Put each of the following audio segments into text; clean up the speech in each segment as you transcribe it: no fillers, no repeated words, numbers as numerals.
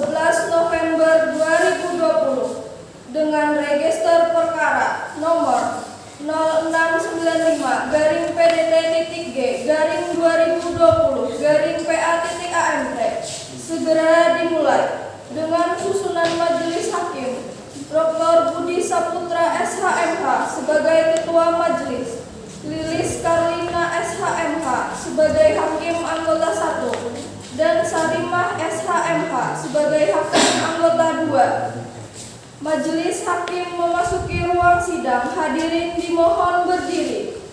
11 November 2020 dengan register perkara nomor 0695-PDT.G/2020-PA.AMT segera dimulai dengan susunan majelis hakim. Dr. Budi Saputra SHMH sebagai Ketua Majelis, Lilis Karlina SHMH sebagai Hakim Anggota 1, dan Sarimah SHMH sebagai Hakim Anggota 2. Majelis Hakim memasuki ruang sidang. Hadirin dimohon berdiri.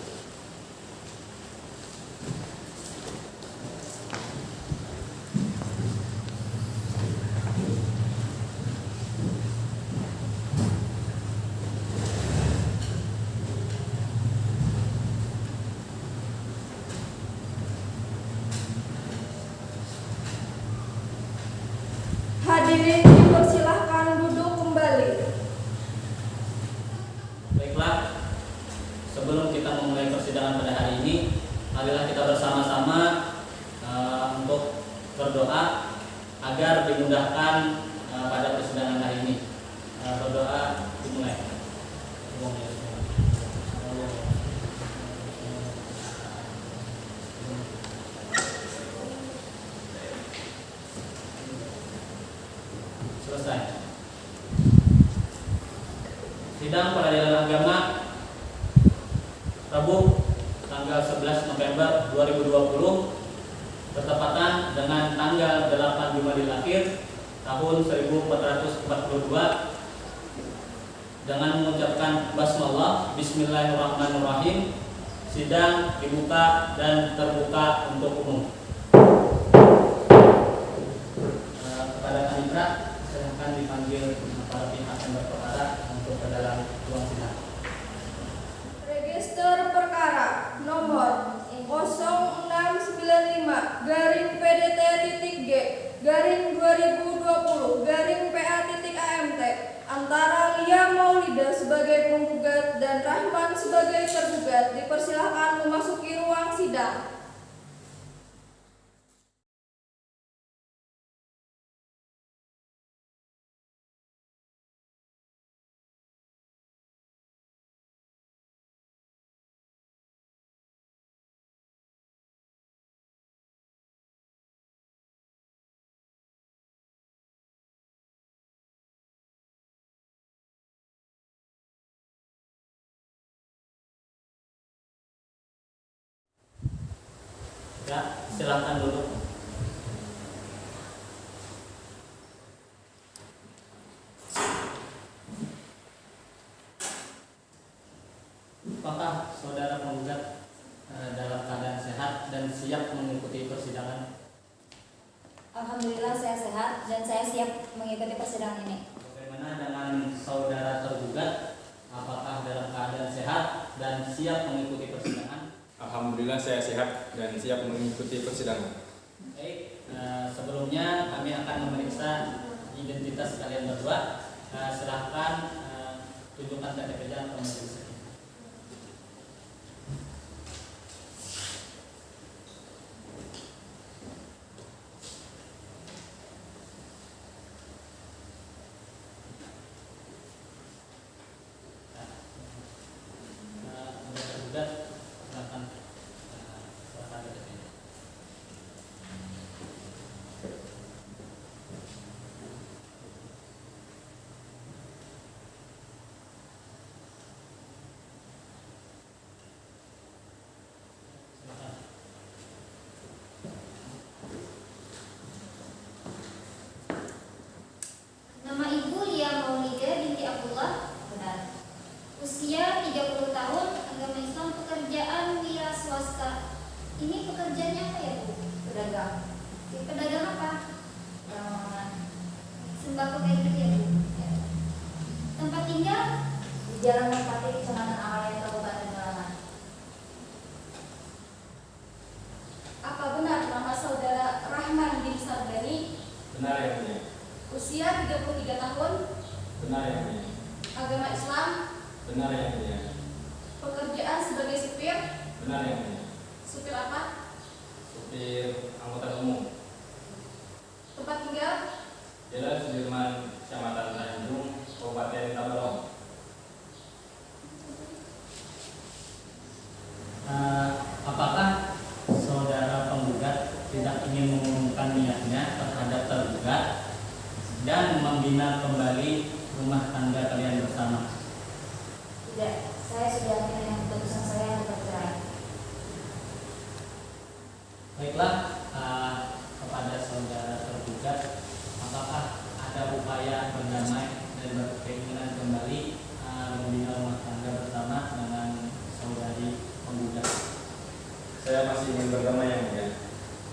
Hadirin dipersilahkan duduk kembali. Baiklah, sebelum kita memulai persidangan pada hari ini, marilah kita bersama-sama untuk berdoa agar dimudahkan pada persidangan hari ini. Berdoa dimulai. Selesai. Sidang Peradilan Agama Rabu tanggal 11 November 2020 bertepatan dengan tanggal 8 Jumadil Akhir tahun 1442 dengan mengucapkan basmalah bismillahirrahmanirrahim. Sidang dibuka dan terbuka untuk umum. Kepada Kanitra akan dipanggil para pihak yang berperkara untuk ke dalam ruang sidang. Register perkara nomor 0695-PDT.G/2020-PA.AMT antara Lia Maulida sebagai penggugat dan Rahman sebagai tergugat dipersilahkan memasuki ruang sidang. Ya, silakan duduk. Apakah saudara penggugat dalam keadaan sehat dan siap mengikuti persidangan? Alhamdulillah saya sehat dan saya siap mengikuti persidangan ini. Bagaimana dengan saudara tergugat? Apakah dalam keadaan sehat dan siap mengikuti persidangan? Alhamdulillah saya sehat dan siap mengikuti persidangan. Baik, sebelumnya kami akan memeriksa identitas kalian berdua. Silahkan tunjukkan KTP dan majelis. Nama Ibu Lia Maulida binti Abdullah, benar. Usia 30 tahun, agama Islam, pekerjaan wira swasta. Ini pekerjaannya apa ya Bu? Pedagang. Pedagang apa? Sembako kayak gitu ya Bu? Ya. Tempat tinggal? Di Jalan Merpati, Kecamatan Amalaya, Kabupaten Malang. Apa benar nama saudara Rahman bin Sardani? Benar yang mulia. Usia 33 tahun, Benar yang mulia. agama Islam, Benar yang mulia. pekerjaan sebagai supir. Benar yang mulia. Supir apa? Supir angkutan umum. Tempat tinggal? Jalan membina kembali rumah tangga kalian bersama. Tidak, saya sudah yakin dengan keputusan saya untuk bercerai. Baiklah, kepada saudara tergugat, apakah ada upaya berdamai dan berkeinginan kembali membina rumah tangga bersama dengan saudari penggugat? Saya masih ingin berdamai yang mulia.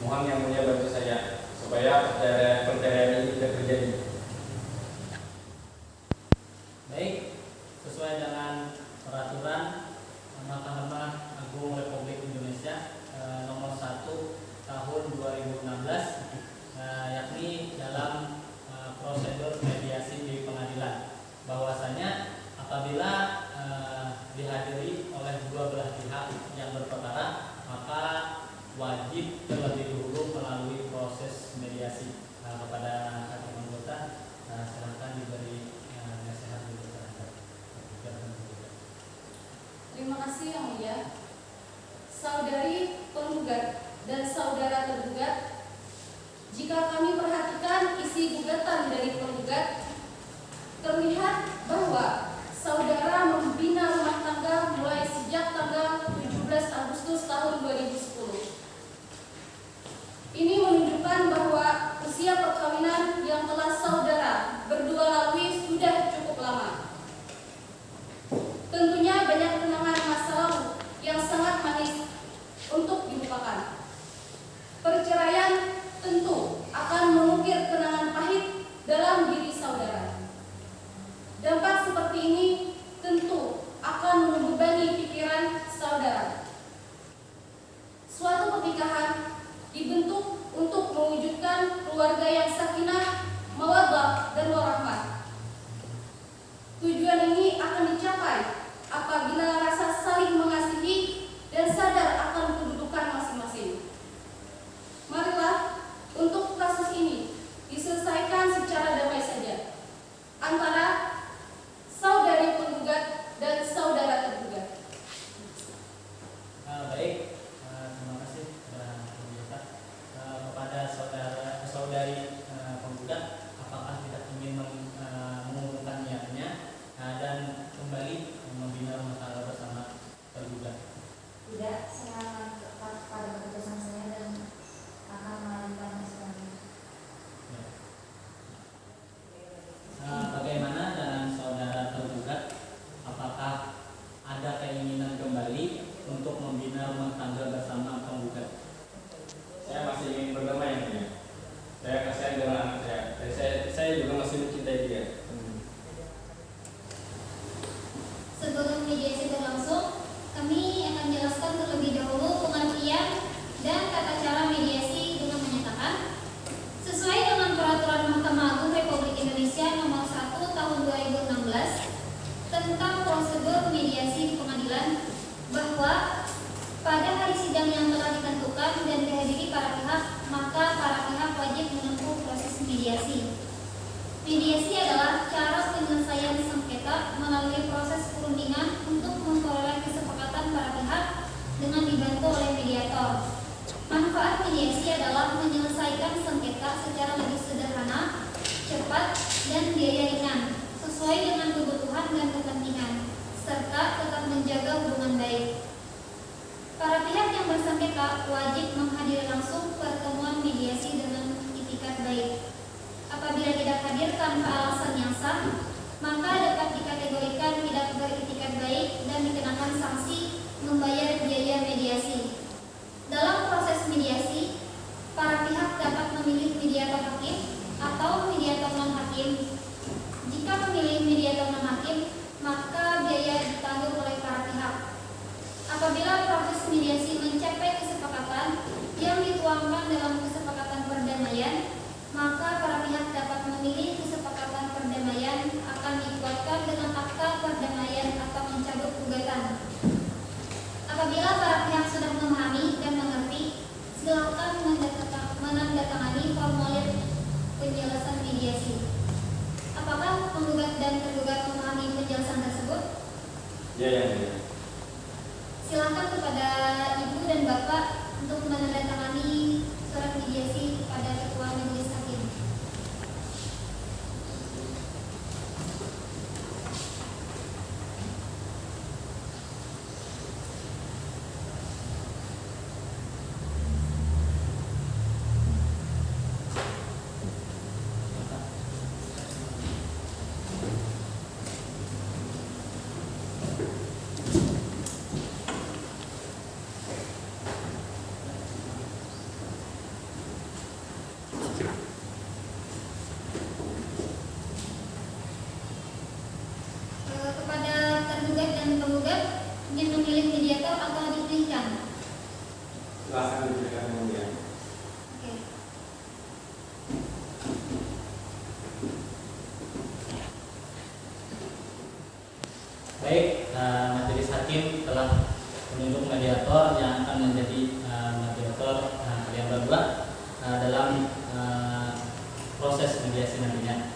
Mohon yang mulia bantu saya supaya perceraian ini tidak terjadi. Baik, sesuai dengan peraturan Mahkamah Agung Republik Indonesia nomor 1 tahun 2016, yakni dalam prosedur mediasi di pengadilan, bahwasanya apabila dihadiri oleh dua belah pihak yang berperkara, maka wajib terlebih dahulu melalui proses mediasi. Kepada hakim anggota, silakan diberi nasihat dulu terhadap penggugat. Terima kasih yang mulia. Saudari penggugat dan saudara tergugat, jika kami perhatikan isi gugatan dari penggugat, terlihat bahwa saudara membina rumah tangga mulai sejak tanggal 17 Agustus tahun 2010. Ini menunjukkan bahwa usia perkawinan yang telah saudara berdua lalui sudah cukup lama. Tentunya banyak kenangan masa lalu yang sangat manis untuk dilupakan. Perceraian tentu akan mengukir kenangan pahit dalam diri saudara. Dampak seperti ini tentu akan membebani pikiran saudara. Suatu pernikahan dibentuk untuk mewujudkan keluarga yang sakinah, mawaddah, dan warahmah. Tujuan ini akan dicapai apabila rasa saling mengasihi dan sadar akan kedudukan masing-masing. Marilah untuk kasus ini diselesaikan secara damai saja antara saudari penggugat dan saudara tergugat. Baik, terima kasih sudah menjelaskan. Kepada saudari penggugat, apakah tidak ingin mengumumkan niatnya dan kembali membina rumah tangga bersama tergugat? Tidak, saya akan tetap pada keputusan saya dan akan melanjutkan selanjutnya. Bagaimana dengan saudara tergugat? Apakah ada keinginan kembali untuk membina rumah tangga bersama penggugat? Saya masih ingin berdamai yang mulia. Saya kasihan dengan anak saya. Saya juga masih mencintai dia. Sebelum mediasi berlangsung, kami akan jelaskan terlebih dahulu pengertian dan tata cara mediasi dengan menyatakan sesuai dengan peraturan Mahkamah Agung Republik Indonesia nomor 1 tahun 2016 tentang prosedur mediasi di pengadilan, bahwa pada hari sidang yang telah ditentukan dan dihadiri para pihak, maka para pihak wajib menempuh proses mediasi. Mediasi adalah cara penyelesaian sengketa melalui proses perundingan untuk memperoleh kesepakatan para pihak dengan dibantu oleh mediator. Manfaat mediasi adalah menyelesaikan sengketa secara lebih sederhana, cepat, dan biaya ringan, sesuai dengan kebutuhan dan kepentingan, serta tetap menjaga hubungan baik. Para pihak yang bersengketa wajib menghadiri langsung pertemuan mediasi dengan itikat baik. Apabila tidak hadir tanpa alasan yang sah, maka dapat dikategorikan tidak beritikat baik dan dikenakan sanksi membayar biaya mediasi. Dalam proses mediasi, para pihak dapat memilih mediator hakim atau mediator non-hakim. Jika memilih mediator non-hakim, maka biaya ditanggung oleh para pihak. Apabila proses mediasi mencapai kesepakatan yang dituangkan dalam kesepakatan perdamaian, maka para pihak dapat memilih kesepakatan perdamaian akan dikuatkan dengan akta perdamaian atau mencabut gugatan. Apabila para pihak sudah memahami dan mengerti, silakan menandatangani formulir penjelasan mediasi. Apakah penggugat dan tergugat memahami penjelasan tersebut? Ya, yang mulia. Silakan kepada Ibu dan Bapak untuk menandatangani surat mediasi kepada Ketua Majelis Hakim. Kepada tergugat dan penggugat ingin memilih mediator atau dipilihkan? Silahkan diberikan yang mulia. Oke. Baik, majelis hakim telah menunjuk mediator yang akan menjadi mediator kalian berdua dalam proses mediasi nantinya.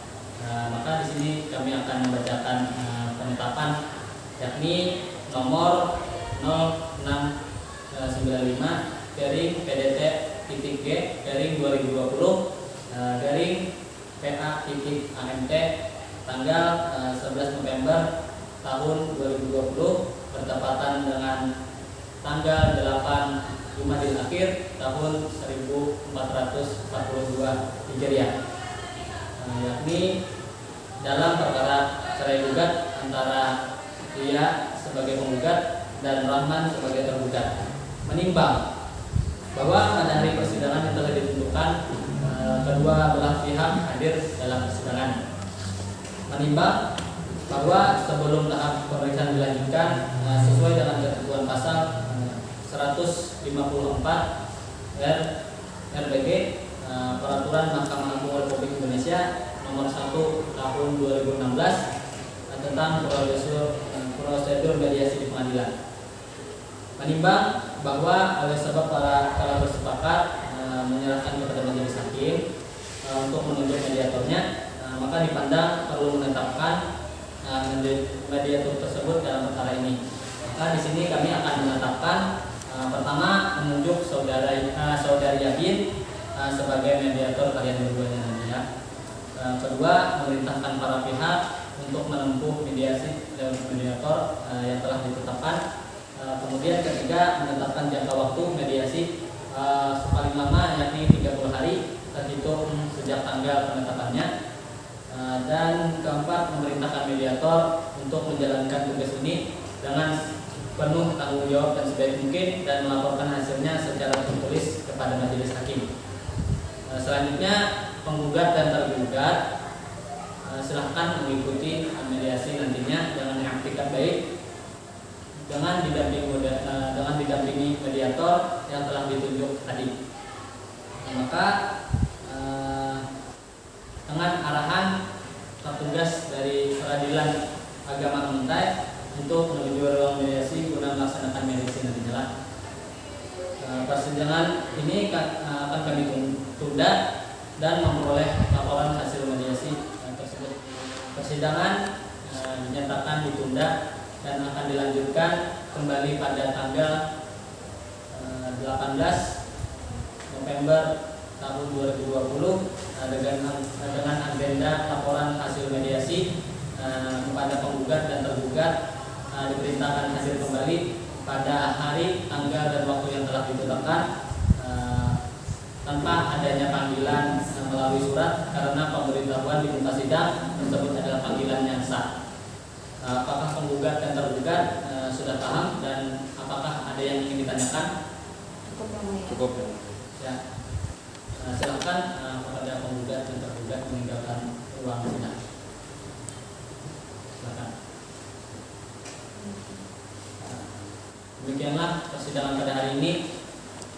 Maka di sini kami akan membacakan penetapan, yakni nomor 0695 PDT titik G garing 2020 garing PA titik AMT tanggal 11 November tahun 2020 bertepatan dengan tanggal 8 Jumadil Akhir tahun 1442 Hijriah, yakni dalam perkara cerai gugat antara Lia sebagai penggugat dan Rahman sebagai tergugat, menimbang bahwa pada hari persidangan yang telah ditentukan kedua belah pihak hadir dalam persidangan, menimbang bahwa sebelum tahap pemeriksaan dilanjutkan sesuai dengan ketentuan pasal 154 RBG Peraturan Mahkamah Agung Republik Indonesia nomor 1 tahun 2016 tentang prosedur mediasi di pengadilan, menimbang bahwa oleh sebab para telah bersepakat menyerahkan kepada majelis hakim untuk menunjuk mediatornya, maka dipandang perlu menetapkan mediator tersebut dalam perkara ini. Maka di sini kami akan menetapkan pertama menunjuk saudari Yakin sebagai mediator kalian berduanya nantinya. Kedua, memerintahkan para pihak untuk menempuh mediasi lewat mediator yang telah ditetapkan. Kemudian ketiga, menetapkan jangka waktu mediasi paling lama yakni 30 hari terhitung sejak tanggal penetapannya. Dan keempat, memerintahkan mediator untuk menjalankan tugas ini dengan penuh tanggung jawab dan sebaik mungkin dan melaporkan hasilnya secara tertulis kepada majelis hakim. Selanjutnya, penggugat dan tergugat silahkan mengikuti mediasi nantinya dengan etikat baik, dengan didampingi mediator yang telah ditunjuk tadi. Maka dengan arahan petugas dari Peradilan Agama Mentai untuk menuju ruang mediasi guna melaksanakan mediasi nantinya lah. Persidangan ini akan kami tunda dan memperoleh laporan hasil mediasi tersebut. Persidangan dinyatakan ditunda dan akan dilanjutkan kembali pada tanggal 18 November tahun 2020 dengan agenda laporan hasil mediasi kepada penggugat dan tergugat diperintahkan hadir kembali pada hari, tanggal, dan waktu yang telah ditetapkan tanpa adanya panggilan melalui surat karena pemberitahuan di muka sidang tersebut adalah panggilan yang sah. Apakah penggugat dan tergugat sudah paham dan apakah ada yang ingin ditanyakan? Cukup. Ya. Silakan kepada penggugat dan tergugat meninggalkan ruang sidang. Silakan. Demikianlah persidangan pada hari ini.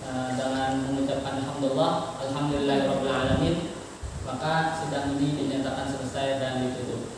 Dengan mengucapkan alhamdulillahirabbil alamin, maka sidang ini dinyatakan selesai dan ditutup.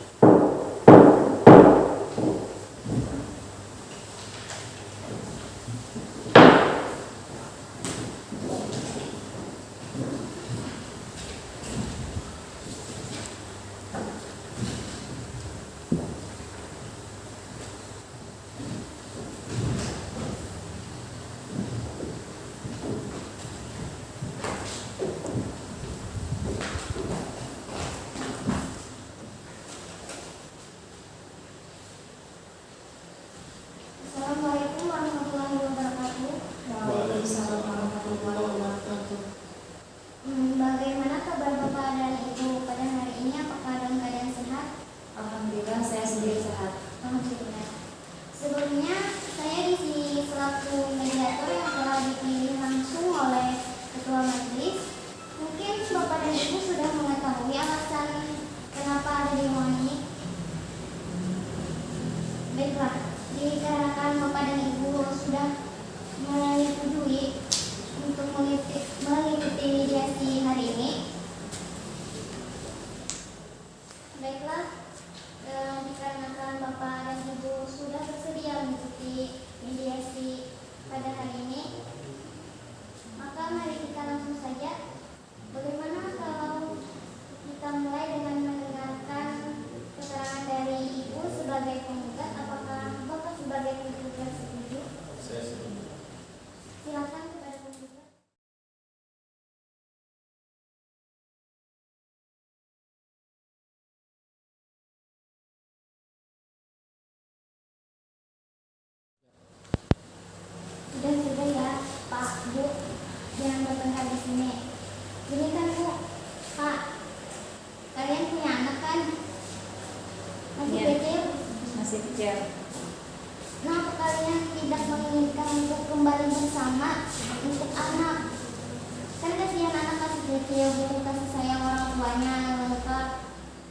gitu ya Bu, kasih sayang orang tuanya lengkap.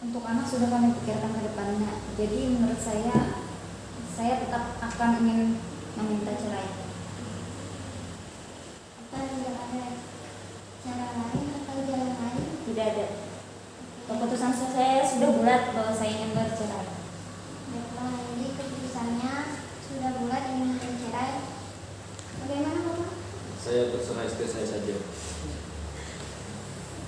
Untuk anak sudah kami pikirkan ke depannya. Jadi menurut saya tetap akan ingin meminta cerai. Apa tidak ada cara lain atau jalan lain? Tidak ada. Keputusan saya sudah bulat bahwa saya ingin bercerai. Baiklah, jadi keputusannya sudah bulat ingin bercerai. Bagaimana Bapak? Saya terserah istri saya saja.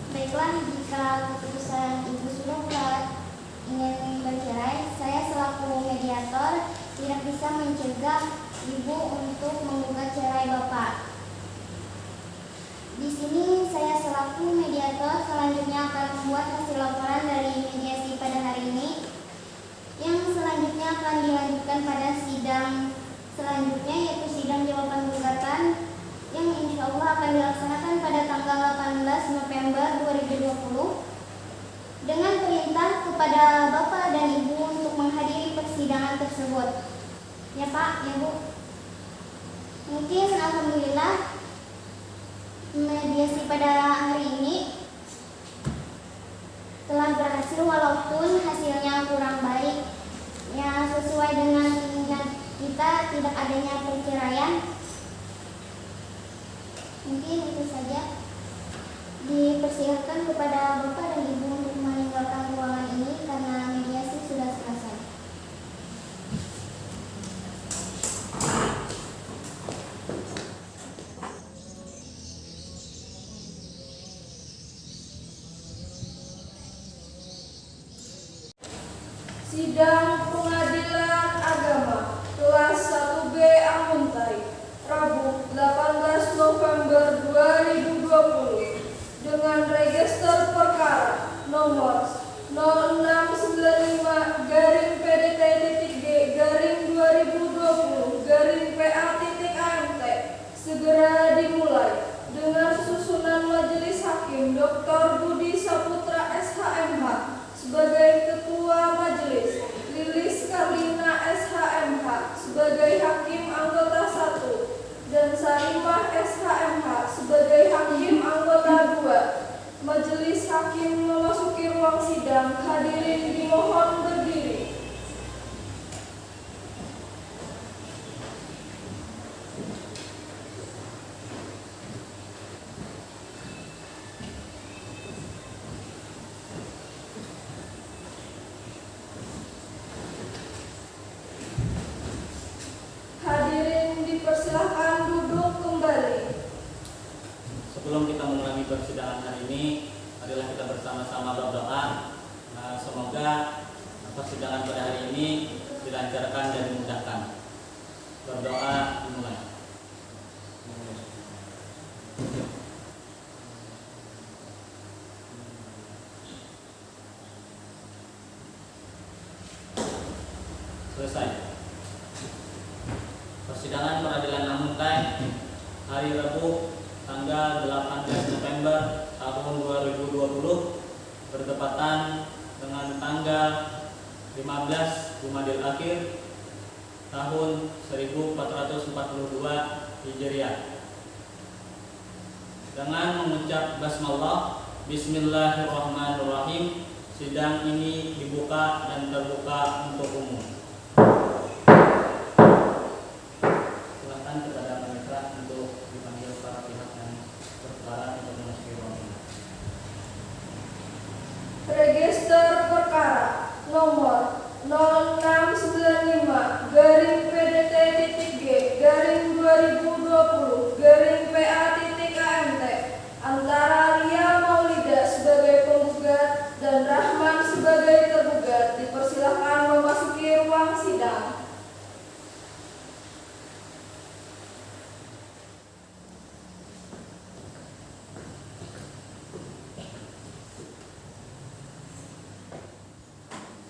Baiklah, jika keputusan Ibu sudah bulat ingin bercerai, saya selaku mediator tidak bisa mencegah Ibu untuk menggugat cerai Bapak. Di sini saya selaku mediator selanjutnya akan membuat hasil laporan dari mediasi pada hari ini, yang selanjutnya akan dilanjutkan pada sidang selanjutnya, yaitu sidang jawaban gugatan yang insya Allah akan dilaksanakan pada tanggal 18 November 2020 dengan perintah kepada Bapak dan Ibu untuk menghadiri persidangan tersebut. Ya Pak, ya Bu. Mungkin alhamdulillah mediasi pada hari ini telah berhasil walaupun hasilnya kurang baik. Ya, sesuai dengan ingat kita tidak adanya perceraian. Mungkin itu saja. Dipersilakan kepada Bapak dan Ibu untuk meninggalkan ruangan ini karena mediasi sudah selesai. Sidang Pengadilan Agama kelas 1B Amuntai, Rabu 18 November 2020 dengan register perkara nomor 0695-PD.G/2020-PA.AMT segera dimulai dengan susunan Majelis Hakim Dr. Budi Saputra SHMH sebagai Ketua Majelis, Lilis Karlina SHMH sebagai Hakim Anggota 1 dan Sarimah SHMH sebagai Hakim Anggota 2. Majelis Hakim memasuki ruang sidang. Hadirin dimohon berdiri. Hadirin dipersilakan duduk kembali. Sebelum kita mengulangi persidangan hari ini, marilah kita bersama-sama berdoa. Semoga persidangan pada hari ini dilancarkan dan dimudahkan. Berdoa dimulai. Selesai. Persidangan Peradilan Amuntai hari Rabu tanggal 18 November tahun 2020 bertepatan dengan tanggal 15 Jumadil Akhir tahun 1442 Hijriah. Dengan mengucap basmalah, Bismillahirrahmanirrahim, sidang ini dibuka dan terbuka untuk umum. Silakan kepada pemirsa untuk dipanggil para pihak yang berperkara untuk memasuki ruang ini. Register perkara nomor 0695-PDT.G/2020-PA.AMT antara Lia Maulida sebagai penggugat dan Rahman sebagai tergugat. Dipersilakan memasuki ruang sidang.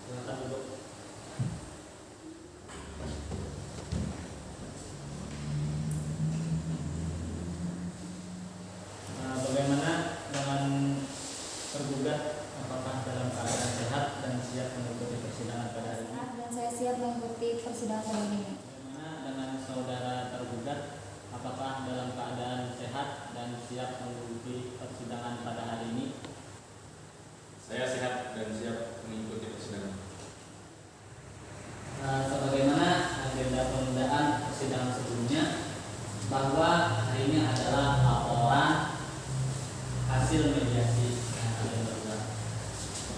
Silakan duduk. siap mengikuti persidangan pada hari ini? Saya sehat dan siap mengikuti persidangan. Sebagaimana agenda penundaan persidangan sebelumnya, bahwa hari ini adalah laporan hasil mediasi yang kalian berdua.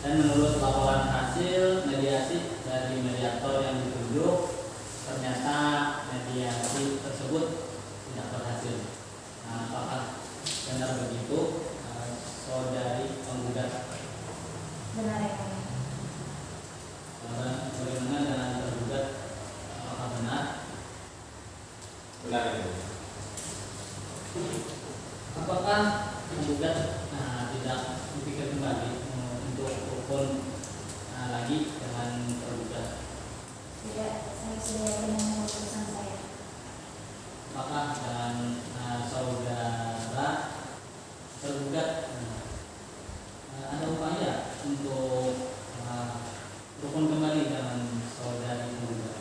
Dan menurut laporan hasil mediasi dari mediator yang ditunjuk, ternyata mediasi tersebut tidak berhasil. Apakah benar begitu, saudari penggugat? Benar ya Mulia. Bagaimana dengan tergugat, apakah benar? Benar itu. Apakah penggugat tidak berpikir kembali untuk rukun lagi dengan tergugat? Tidak, saya sudah yakin dengan keputusan saya. Apakah dengan saudara tergugat ada upaya untuk rukun kembali dengan saudari penggugat?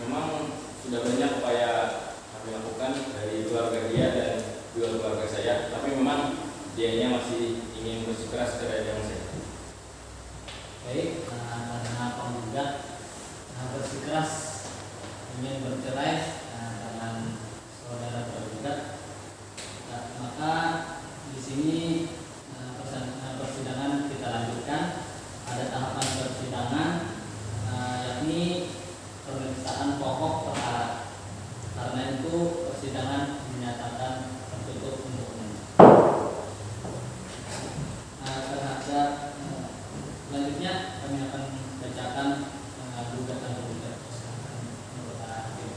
Memang sudah banyak upaya kami lakukan dari keluarga dia dan juga keluarga saya, tapi memang dianya masih ingin bersikeras cerai dengan saya. Baik, karena penggugat bersikeras ingin bercerai dengan saudara tergugat, maka di sini persidangan kita lanjutkan. Ada tahapan persidangan, yakni pemeriksaan pokok perkara. Karena itu persidangan dinyatakan tertutup untuk umum. Terhadap selanjutnya kami akan bacakan gugatan tergugat. Menurut hakim.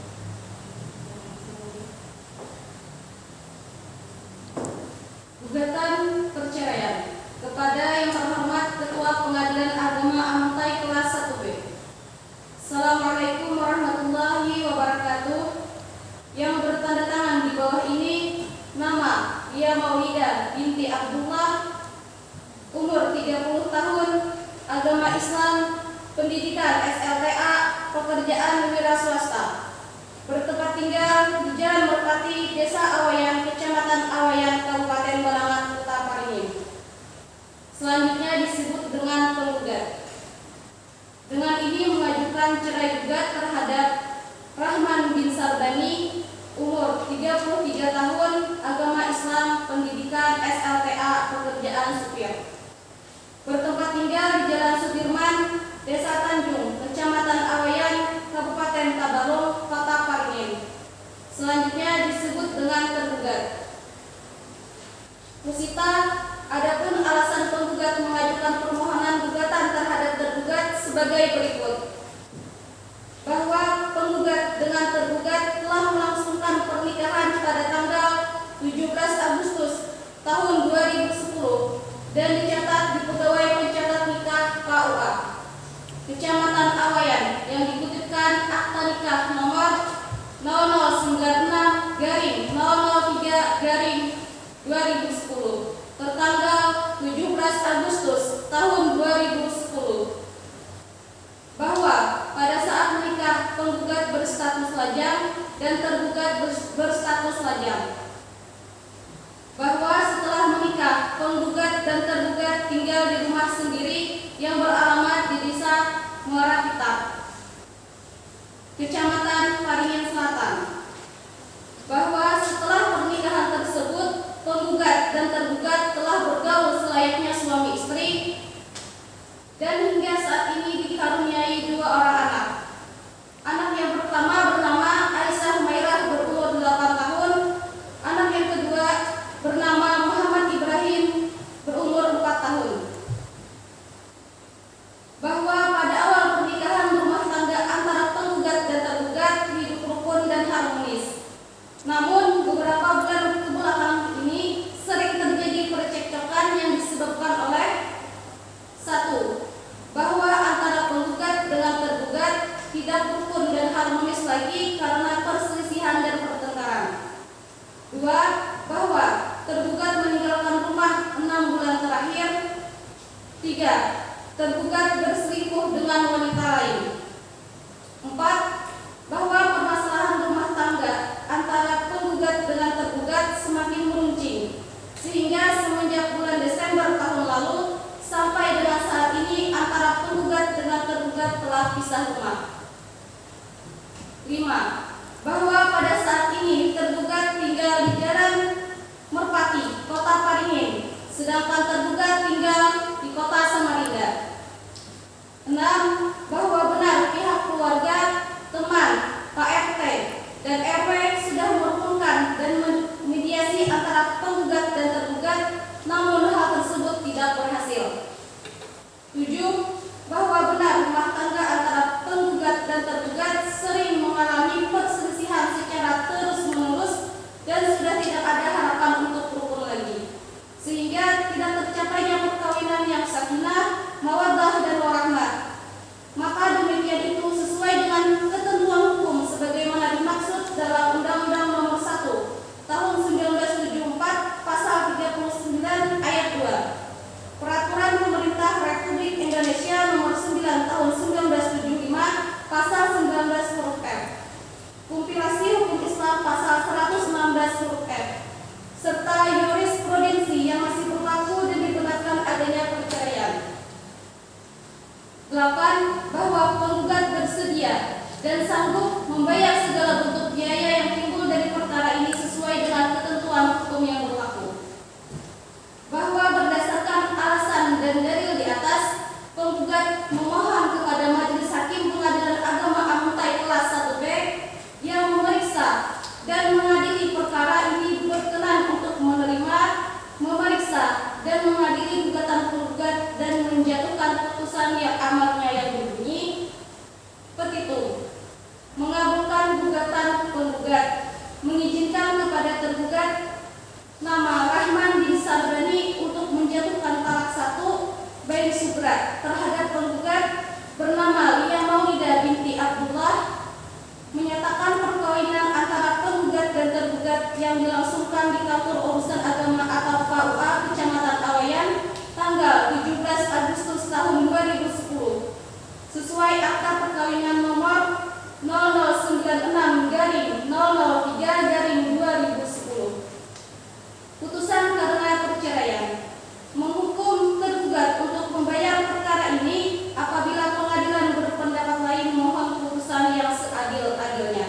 Gugatan perceraian kepada yang terhormat Ketua Pengadilan Agama Amuntai kelas 1B. Assalamualaikum warahmatullahi wabarakatuh. Yang bertanda tangan di bawah ini nama Lia Maulida binti Abdullah, umur 30 tahun, agama Islam, pendidikan SLTA, pekerjaan wira swasta. Bertempat tinggal di Jalan Merpati, Desa Awayan, Kecamatan Awayan, Kabupaten Balangan, Kota Paringin. Selanjutnya disebut dengan penggugat. Dengan ini mengajukan cerai gugat terhadap Rahman bin Sarbani, umur 33 tahun, agama Islam, pendidikan SLTA, pekerjaan supir. Bertempat tinggal di Jalan Sudirman, Desa Tanjung, Kecamatan Awayan, Kabupaten Tabalong, Kota Paringin. Selanjutnya disebut dengan tergugat. Pusita, adapun alasan penggugat mengajukan permohonan gugatan terhadap tergugat sebagai berikut. Bahwa penggugat dengan tergugat telah melangsungkan pernikahan pada tanggal 17 Agustus tahun 2010 dan dicatat di Pegawai Pencatat Nikah KUA Kecamatan Awayan yang dikutipkan akta nikah nomor 0096-003-2010 tertanggal 17 Agustus tahun 2010. Bahwa pada saat menikah penggugat berstatus lajang dan tergugat berstatus lajang. Bahwa setelah menikah penggugat dan tergugat tinggal di rumah sendiri yang beralamat di Desa Muara Kitab, Kecamatan Paringin Selatan. Bahwa setelah pernikahan tersebut penggugat dan tergugat telah bergaul selayaknya suami istri dan hingga saat ini dikaruniai 2 orang anak. Anak yang pertama bernama Aisyah Humairah berumur 8 tahun, anak yang kedua bernama Muhammad Ibrahim berumur 4 tahun. Bahwa pada awal pernikahan rumah tangga antara penggugat dan tergugat hidup rukun dan harmonis. Namun beberapa bulan kebelakang ini sering terjadi percekcokan yang disebabkan oleh 1. Bahwa antara penggugat dengan tergugat tidak rukun dan harmonis lagi karena perselisihan dan pertengkaran. 2. Bahwa tergugat meninggalkan rumah 6 bulan terakhir. 3. Tergugat berselingkuh dengan wanita lain. 4. Bahwa permasalahan rumah tangga antara penggugat dengan tergugat semakin meruncing pisah rumah. 5. Bahwa pada saat ini tergugat tinggal di Jalan Merpati, Kota Paringin, sedangkan tergugat tinggal di Kota Samarinda. 6. Bahwa benar pihak keluarga, teman, Pak RT, dan RW sudah merukunkan dan mediasi antara penggugat dan tergugat, namun hal tersebut tidak berhasil. 7. Bahwa benar rumah tangga antara penggugat dan tergugat sering mengalami perselisihan secara terus-menerus dan sudah tidak ada harapan untuk rukun lagi, sehingga tidak tercapainya perkawinan yang sakinah, mawaddah, dan warahmah. Maka demikian itu sesuai dengan ketentuan hukum sebagaimana dimaksud dalam Undang-Undang Nomor 1 Tahun 1974 Pasal 39 Ayat 2, Peraturan Pemerintah Republik Indonesia Nomor 9 Tahun 1975 Pasal 19 huruf F, Kompilasi Hukum Islam Pasal 116 huruf F, serta jurisprudensi yang masih berlaku dan dibenarkan adanya perceraian. 8. Bahwa penggugat bersedia dan sanggup membayar segala bentuk biaya yang timbul dari perkara ini sesuai dengan ketentuan hukum yang berlaku. Bahwa berdasarkan alasan dan dalil di atas, penggugat memohon kepada Majelis Hakim Pengadilan Agama Amuntai kelas 1B yang memeriksa dan mengadili perkara ini berkenan untuk menerima, memeriksa, dan mengadili gugatan penggugat dan menjatuhkan putusan yang amatnya yang berbunyi petitum, mengabulkan gugatan penggugat, mengizinkan kepada tergugat nama Rahman bin Sabrani untuk menjatuhkan talak 1 baik subrat terhadap penggugat bernama Lia Maulida binti Abdullah, menyatakan perkawinan antara penggugat dan tergugat yang dilangsungkan di kantor urusan agama atau KUA Kecamatan Awayan tanggal 17 Agustus tahun 2010 sesuai akta perkawinan nomor 0096/003/2010. Putusan karena perceraian menghukum tergugat untuk membayar perkara ini apabila pengadilan berpendapat lain mohon putusan yang seadil-adilnya.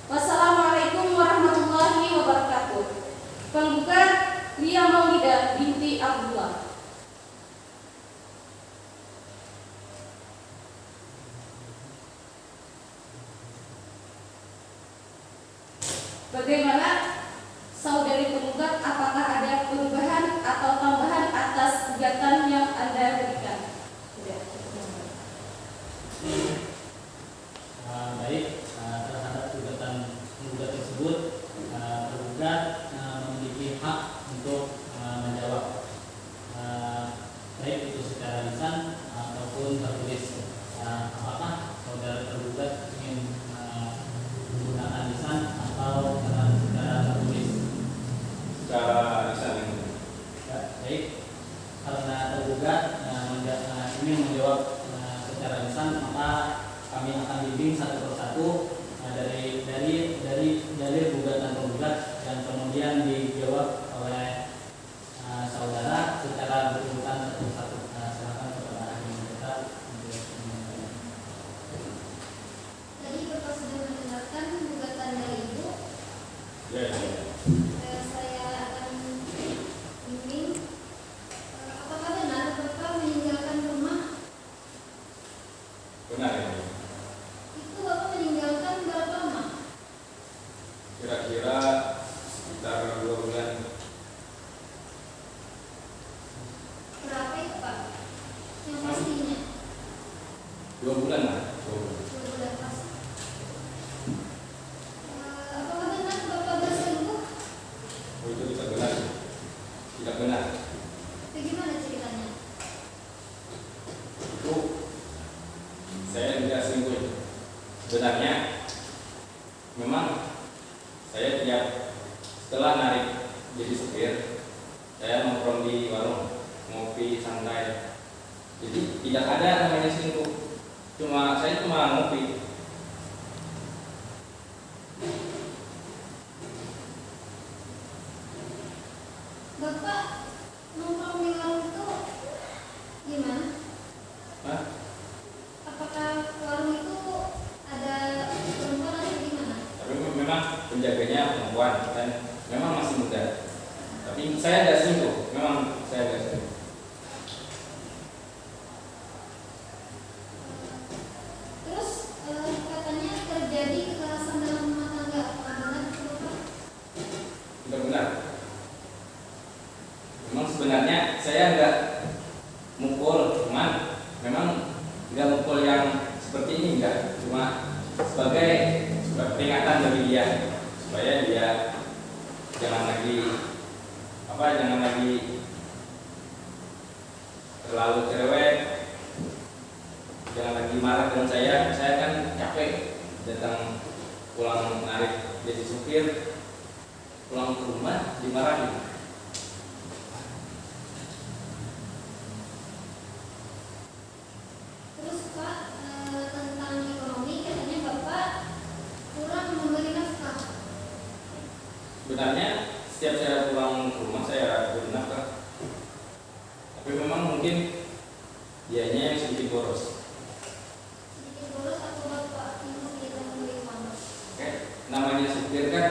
Wassalamualaikum warahmatullahi wabarakatuh. Penggugat Lia Maulida binti Abdullah. Bagaimana saudari penggugat, apakah ada perubahan atau tambahan atas gugatan yang Anda berikan? Baik, terhadap gugatan penggugat tersebut, tergugat memiliki hak untuk menjawab, baik itu secara lisan ataupun tertulis. Apakah saudara tergugat ingin menggunakan lisan atau secara tertulis? Secara lisan. Baik, karena tergugat ingin menjawab secara lisan, maka kami akan bimbing satu persatu dari dalil gugatan penggugat dan kemudian dijawab oleh saudara secara berurutan satu persatu. Silakan kepada ahli kita. Tadi Bapak sudah mendengarkan gugatan dari Ibu. Ya. Saya akan bimbing. Apakah benar Bapak meninggalkan rumah? Benar ya. Itu Bapak meninggalkan berapa lama? Kira-kira sekitar 2 bulan. Berapa itu Pak? Yang pastinya 2 bulan lah. 2 bulan. 2 bulan pasti. Apakah benar Bapak berselingkuh? Oh, itu tidak benar. Tidak benar. Bagaimana ceritanya? Itu saya tidak selingkuh. Sebenarnya memang saya setelah narik jadi supir, saya nongkrong di warung ngopi santai. Jadi tidak ada namanya selingkuh. Saya cuma ngopi. Bapak nongkrong di warung itu gimana? Hah? Apakah warung saya agak selingkuh, memang saya agak selingkuh. Terus katanya terjadi kekerasan dalam rumah tangga. Benar itu Bapak? Benar-benar. Memang sebenarnya saya nggak mukul, cuman memang nggak mukul yang seperti ini, enggak. Cuma sebagai peringatan bagi dia supaya dia jangan lagi terlalu cerewet, jangan lagi marah dengan saya. Saya kan capek datang pulang narik jadi supir, pulang ke rumah dimarahin. Terus Pak, tentang ekonomi katanya Bapak kurang memberi nafkah. Sebenarnya setiap saya pulang ke rumah saya bernafkah, tapi memang mungkin dianya yang sedikit boros. Sedikit boros atau Bapak yang sedikit memberi uang? Oke, namanya supir kan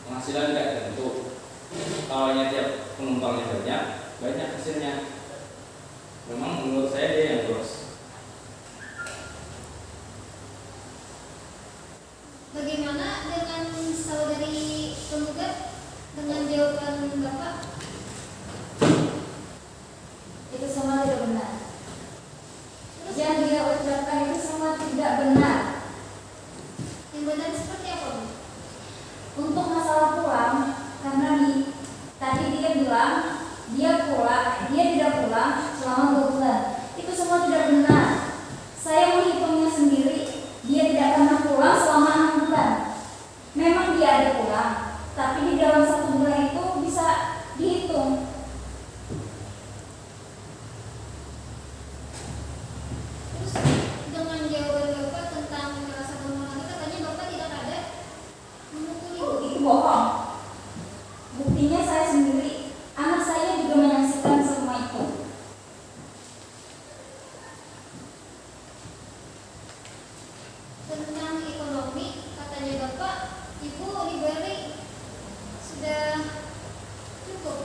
penghasilan tidak tentu. Kalau tiap penumpangnya banyak hasilnya. Memang menurut saya dia yang boros. Bagaimana dengan saudari penggugat dengan jawaban Bapak? Itu semua tidak benar. Terus Yang dia ucapkan itu semua tidak benar. yang benar seperti apa, Bu? Untuk masalah pulang, karena tadi dia bilang dia tidak pulang selama 2 bulan. Itu semua tidak benar. Saya menghitungnya sendiri, dia tidak pernah pulang selama 6 bulan. Memang dia ada pulang, tapi di dalam 1 bulan itu bisa dihitung. Terus dengan jawaban Bapak tentang kekerasan rumah tangga katanya Bapak tidak ada memukuli. Itu bohong. Buktinya saya sendiri, anak saya juga menyaksikan semua itu. Tentang ekonomi katanya Bapak Ibu diberi sudah cukup.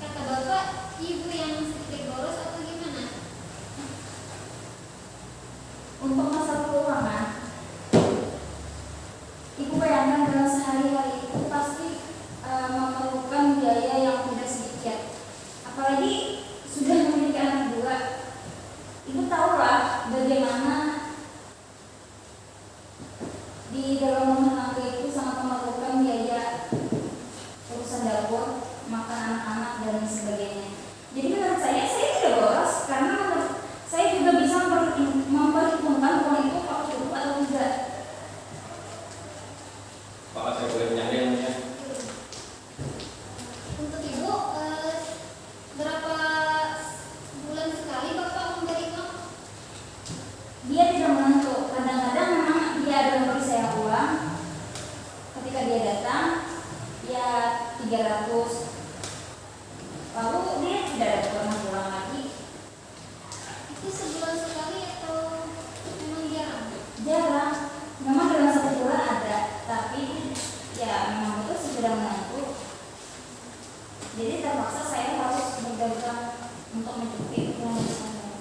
Kata Bapak Ibu yang sedikit boros atau gimana? Untuk masalah keuangan, Ibu bayangkan dalam sehari-hari itu pasti memerlukan biaya yang tidak sedikit. Apalagi sudah memiliki anak 2. Ibu tahulah bagaimana di dalam rumah tangga itu sangat memerlukan biaya urusan dapur, makan anak-anak dan sebagainya. Jadi menurut saya tidak boros karena menurut saya juga bisa memperhitungkan uang itu kalau cukup atau tidak. Apakah saya boleh menyandang ya? Untuk Ibu berapa bulan sekali Bapak memberi uang? Dia tidak menentu. Kadang-kadang memang dia ada memberi saya uang. Ketika dia datang, ya 300. Lalu dia tidak ada pernah pulang lagi. Itu sebulan sekali atau memang jarang? Jarang. Memang dalam 1 bulan ada, tapi ya memang itu sudah menentu. Jadi terpaksa saya harus berdagang untuk mencukupi uang saya.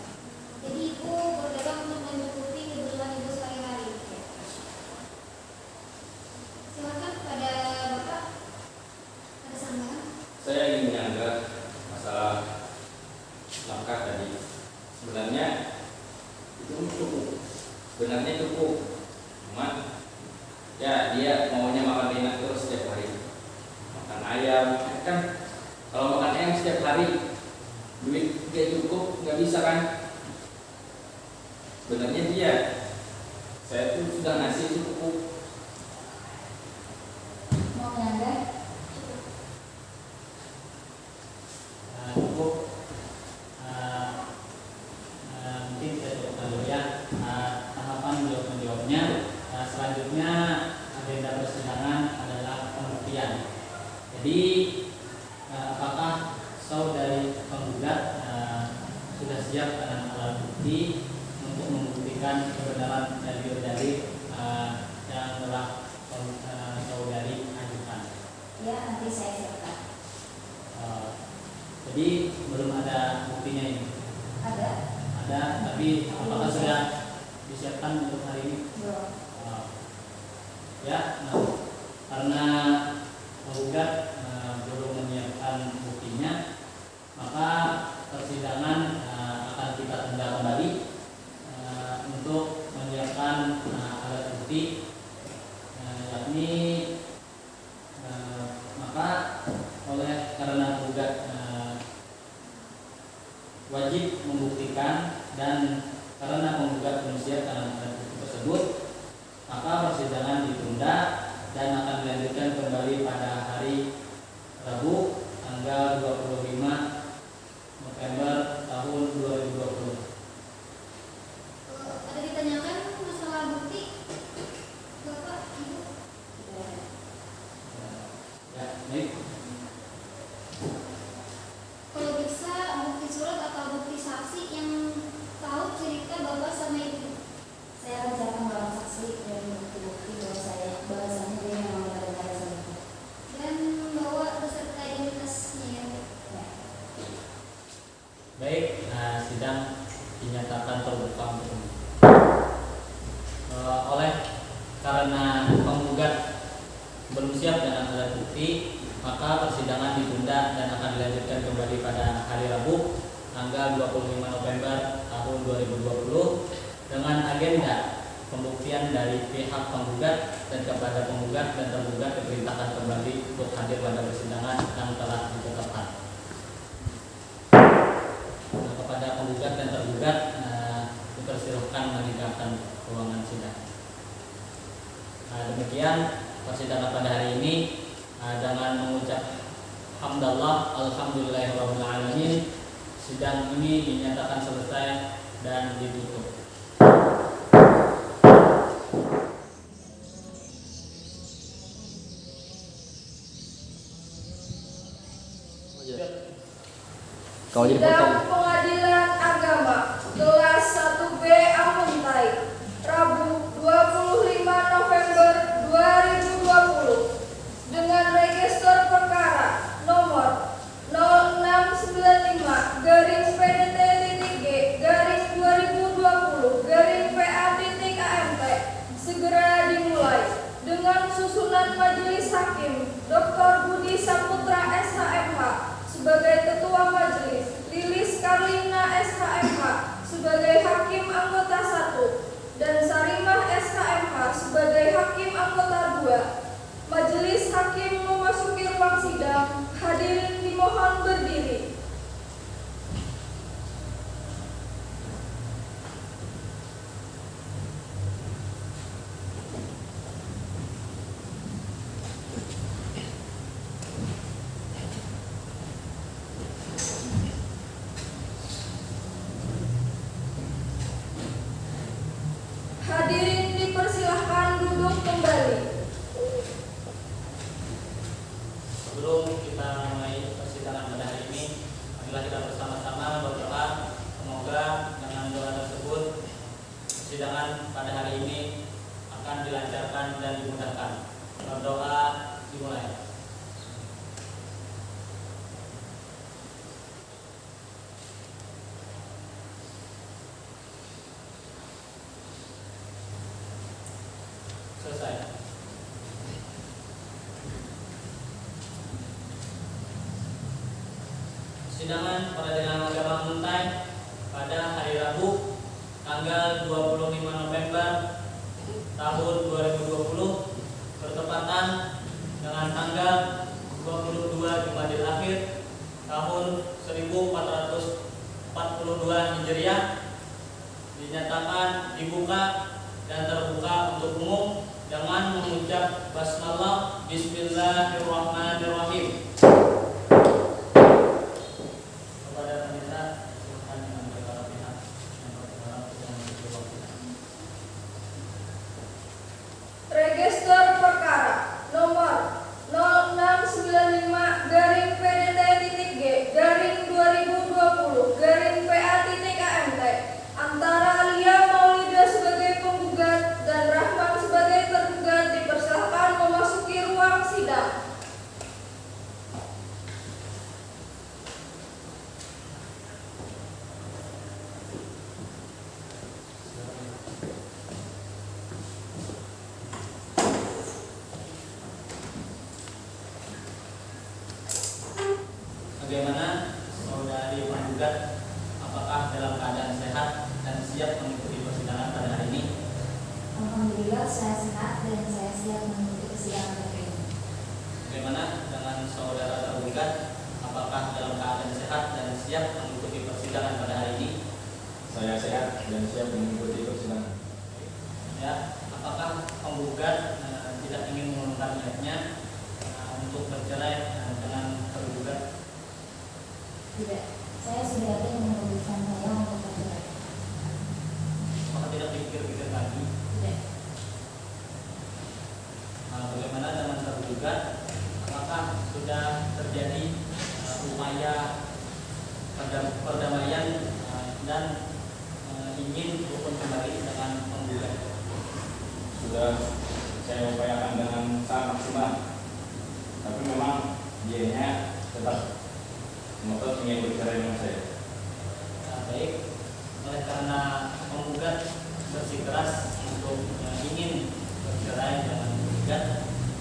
Jadi Ibu berdagang untuk mencukupi kebutuhan Ibu sehari-hari. Silakan pada Bapak ada sanggahan. Saya ingin menyanggah masalah nafkah tadi. Sebenarnya itu cukup. Sebenarnya cukup. Cuman ya dia maunya makan enak terus setiap hari. Makan ayam kan, kalau makan ayam setiap hari duit gak cukup, nggak bisa kan. Sebenarnya saya tuh sudah ngasih cukup. Mau menyanggah? Cukup. Mungkin saya cukupkan dulu ya. Tahapan menjawabnya. Selanjutnya agenda persidangan adalah pembuktian. Jadi apakah saudari penggugat sudah siap dengan alat bukti untuk membuktikan kebenaran dalil-dalil yang Ya, karena penggugat belum menyiapkan buktinya, maka persidangan akan kita tunda kembali untuk menyiapkan alat bukti, yakni maka karena penggugat wajib membuktikan dan karena penggugat belum siap dengan alat bukti tersebut, maka persidangan ditunda dan akan dilanjutkan kembali pada hari Rabu tanggal 25 November tahun 2020. Ada ditanyakan masalah bukti, Bapak, Ibu? Ya, baik. Kalau bisa bukti surat atau bukti saksi yang tahu cerita Bapak sama Ibu. Saya akan siapkan barang saksi dan bukti-bukti bahwasanya dia memang benar-benar selingkuh. Dan bawa beserta identitasnya ya. Baik, sidang dinyatakan terbuka untuk umum. Oleh karena penggugat belum siap dengan alat bukti, maka persidangan ditunda dan akan dilanjutkan kembali pada hari Rabu tanggal 25 November tahun 2020 dengan agenda pembuktian dari pihak penggugat dan kepada penggugat dan tergugat diperintahkan kembali untuk hadir pada persidangan yang telah ditetapkan. Kepada penggugat dan tergugat dipersilahkan meninggalkan ruangan sidang. Demikian persidangan pada hari ini. Dengan mengucap hamdallah, alhamdulillahirabbil alamin, sidang ini dinyatakan selesai dan ditutup. Sidang Pengadilan Agama kelas 1B Amuntai, Rabu 25 November 2020 dengan register perkara nomor 0695-PDT-G-2020-PA-AMT segera dimulai dengan susunan majelis hakim Dr. Budi Saputra SHMH sebagai ketua majelis, Lilis Karlina SHMH sebagai hakim anggota 1 dan Sarimah SHMH sebagai hakim anggota 2. Majelis hakim memasuki ruang sidang. Hadirin dimohon berdiri. Hadirin dipersilahkan duduk kembali. Sebelum kita mulai persidangan pada hari ini, marilah kita bersama-sama berdoa semoga dengan doa tersebut persidangan pada hari ini akan dilancarkan dan dimudahkan. Berdoa dimulai. Selesai. Persidangan Peradilan Agama Muntai pada hari Rabu tanggal 25 November tahun 2020 bertepatan dengan tanggal 22 Jumadil Akhir tahun 1442 Hijriah dinyatakan dibuka dan terbuka untuk umum dengan mengucap basmalah bismillahirrahmanirrahim. Register perkara nomor 0695-PDT-G-2020-PA-AMT antara Lia Maulida sebagai penggugat dan Rahman sebagai tergugat dipersilakan memasuki ruang sidang. Bagaimana saudari penggugat, apakah dalam keadaan sehat dan siap mengikuti persidangan pada hari ini? Alhamdulillah saya sehat dan saya siap mengikuti persidangan hari ini. Bagaimana dengan saudara tergugat, apakah dalam keadaan sehat dan siap mengikuti persidangan pada hari ini? Saya sehat dan siap mengikuti persidangan. Ya, apakah penggugat tidak ingin mengurungkan niatnya untuk bercerai dengan tergugat? Tidak, saya sudah ada yang memutuskan saya untuk bercerai. Apakah tidak pikir-pikir lagi? Tidak. Bagaimana dengan tergugat? Apakah sudah terjadi upaya perdamaian dan ingin rukun kembali dengan penggugat? Sudah saya upayakan dengan sangat maksimal, tapi memang dianya tetap ngotot ingin bercerai dengan saya. Baik, oleh karena penggugat bersikeras untuk ingin bercerai dengan penggugat,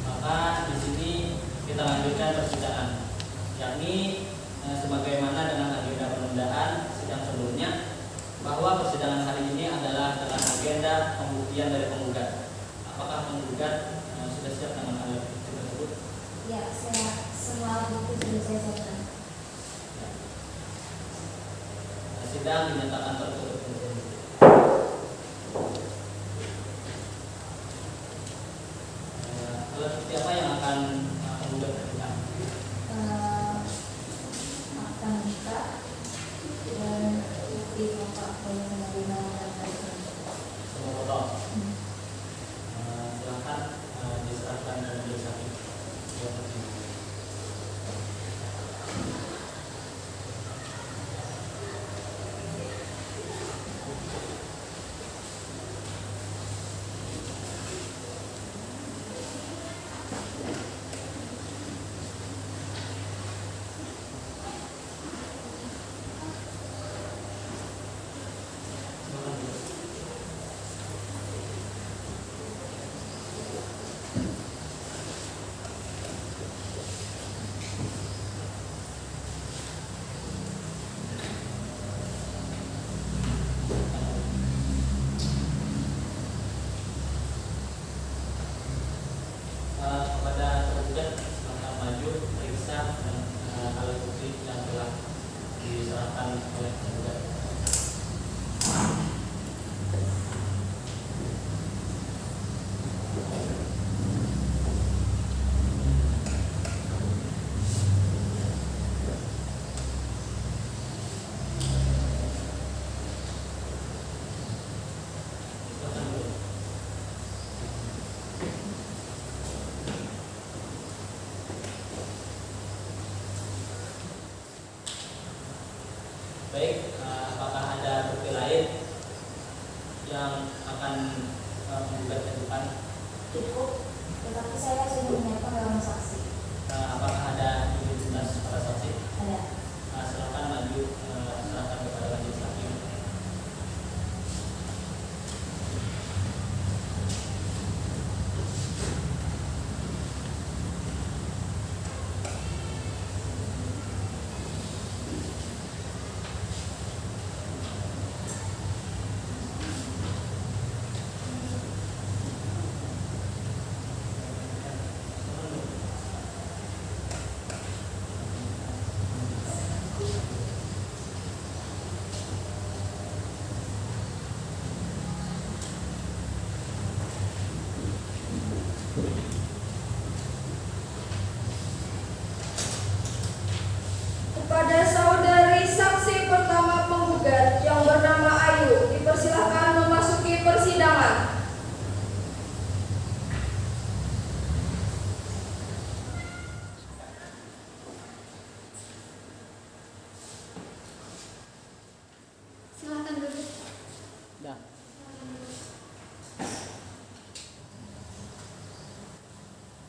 maka di sini kita lanjutkan persidangan, yakni sebagaimana dengan agenda penundaan sidang sebelumnya, bahwa persidangan hari ini adalah dengan agenda pembuktian dari penggugat. Apakah penggugat sudah siap dengan hal tersebut? Ya, saya semua bukti sudah saya siapkan. Sidang dinyatakan tertutup. Alat bukti apa yang akan penggugat berikan? Akan buka dan bukti bapak boleh menerima dan lain-lain. Semua foto. Silakan diserahkan dan disaksi. Kepada tergugat, silakan maju periksa alat bukti yang telah diserahkan oleh tergugat. Silakan dulu. Baik, apakah ada bukti lain yang akan menggugat ajukan? Cukup, tetapi saya sudah menyiapkan dalam saksi. Apakah ada identitas para saksi? Ada. Silakan maju, serahkan kepada majelis hakim. Kepada saudari saksi pertama penggugat yang bernama Ayu, dipersilahkan memasuki persidangan. Silakan duduk. Dah.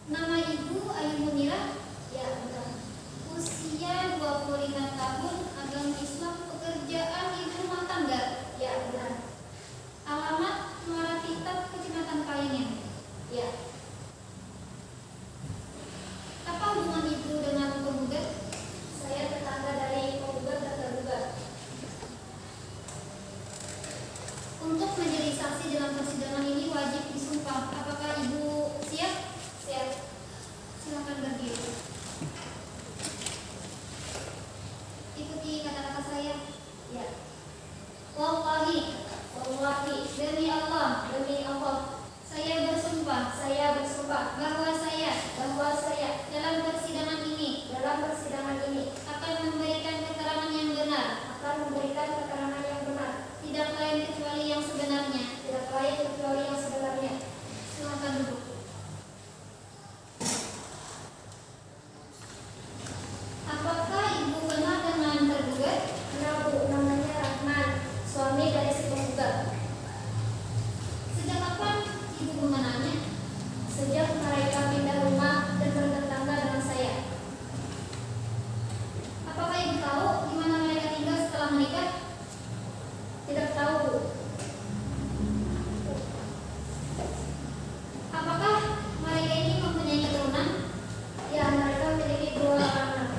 Nama Ibu Ayu Munirah? Ya, betul. Usia 25 tahun, agama Islam, pekerjaan ibu rumah tangga? Ya, benar. Alamat Muara Titap, Kecamatan Kaingen? Ya. Apa hubungan ibu dengan penggugat? Saya tetangga bersumpah bahwa saya dalam persidangan ini akan memberikan keterangan yang benar, tidak lain kecuali yang sebenarnya. Silakan duduk. Apakah ibu kenal dengan tergugat? Kenal Bu, namanya Rahman, suami dari si penggugat. Sejak kapan ibu mengenalnya? Sejak mereka pindah rumah dan bertetangga dengan saya. Apakah ibu tahu di mana mereka tinggal setelah menikah? Tidak tahu Bu. Apakah mereka ini mempunyai keturunan? Ya, mereka memiliki 2 anak.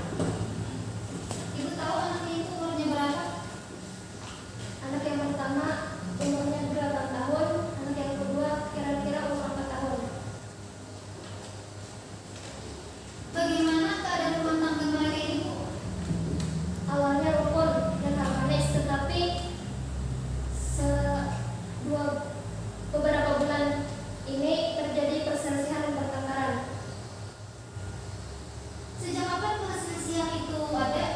Ibu tahu anaknya itu umurnya berapa? Anak yang pertama umurnya 8 tahun, anak yang kedua kira-kira umur 4 tahun. Bagaimana keadaan rumah tangga mereka ini, Bu? Awalnya rukun dan harmonis, tetapi beberapa bulan ini terjadi perselisihan dan pertengkaran. Sejak kapan perselisihan itu ada?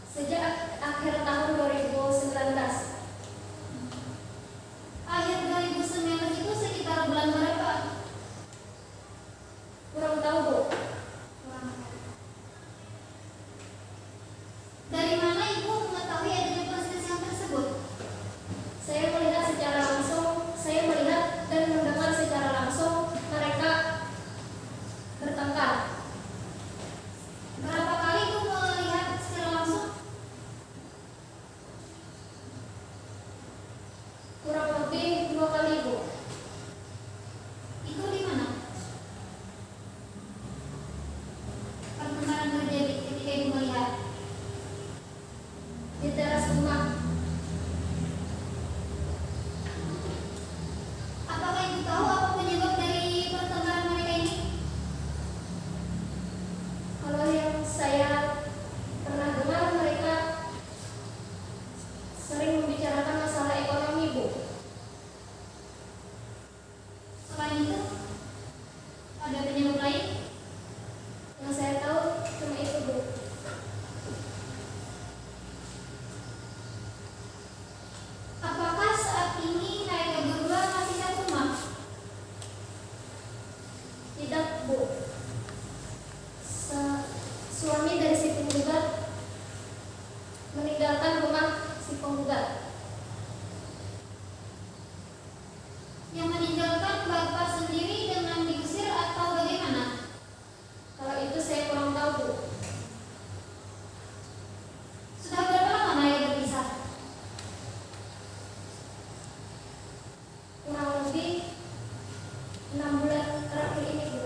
Sejak akhir tahun 2019. Akhir 2019 itu sekitar bulan berapa? Kurang tahu Bu. Dari mana ibu mengetahui adanya perselisihan tersebut? Saya melihat dan mendengar secara langsung mereka bertengkar. Berapa kali ibu melihat secara langsung? Kurang lebih 2 kali Bu. Itu di mana? Pertengkaran terjadi ketika ibu melihat. Di teras rumah. Apakah ibu tahu apa penyebab dari pertengkaran mereka ini? Kalau yang saya pernah dengar, mereka sering membicarakan masalah ekonomi Bu. Selain itu, ada penyebab lain? Yang saya tahu cuma itu Bu. Apakah saat ini mereka berdua masih satu rumah? Tidak Bu. Suami dari si penggugat meninggalkan rumah si penggugat. Yang meninggalkan bapak sendiri dengan diusir atau bagaimana? Kalau itu saya kurang tahu Bu. Sudah berapa lama mereka berpisah? Kurang lebih 6 bulan terakhir ini Bu.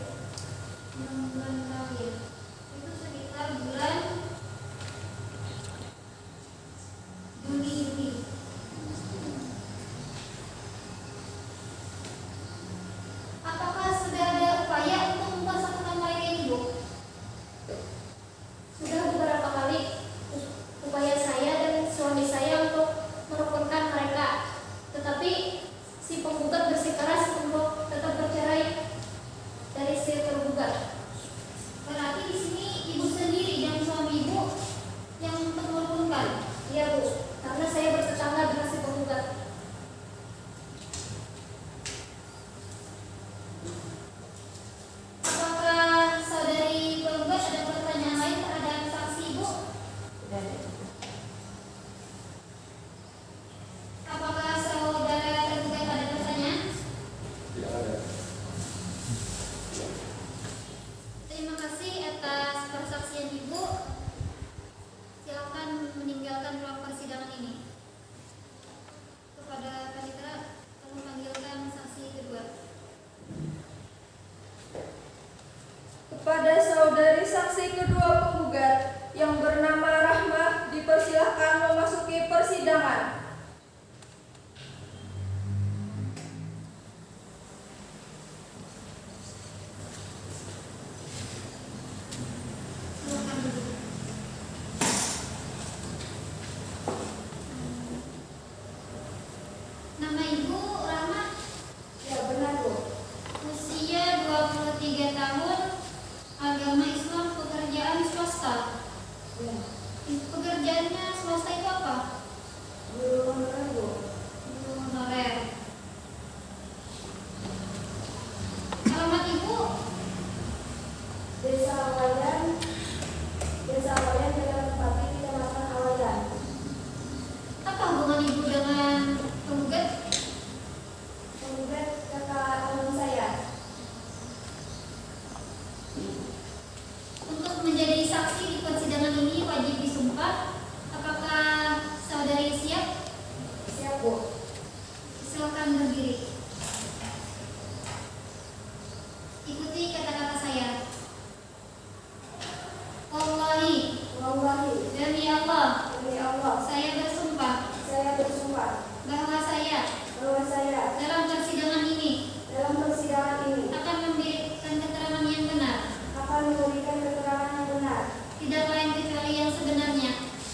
Nama Ibu Rahmat. Ya benar Bu. Usia 23 tahun, agama Islam, pekerjaan swasta. Ya. Pekerjaannya swasta itu apa? Guru honorer Bu. Guru honorer. Alamat Ibu? Desa Awayan, Jalan Bupati, Kecamatan Awayan. Apa hubungan Ibu dengan penggugat? Penggugat kakak kandung saya. Untuk menjadi saksi di persidangan ini wajib disumpah. Apakah saudari siap? Siap Bu. Silakan berdiri. Ikuti kata-kata saya. Wallahi, Wallahi, demi Allah, demi Allah, saya bersumpah saya bersumpah bahwa saya bahwa saya dalam persidangan ini dalam persidangan ini akan memberikan keterangan yang benar, akan memberikan keterangan yang benar, tidak lain kecuali yang sebenarnya.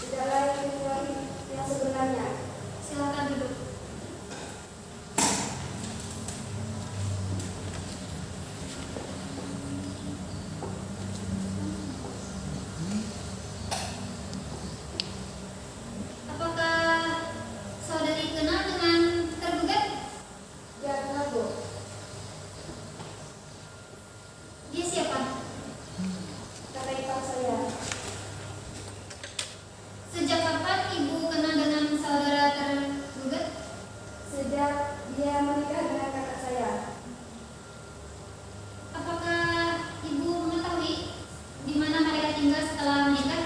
tidak lain kecuali yang sebenarnya. Silakan duduk. Apakah saudari kenal dengan tergugat? Ya kenal Bu. Dia siapa? Kakak ipar saya. Sejak kapan Ibu kenal dengan saudara tergugat? Sejak dia menikah dengan kakak saya. Apakah Ibu mengetahui di mana mereka tinggal setelah menikah?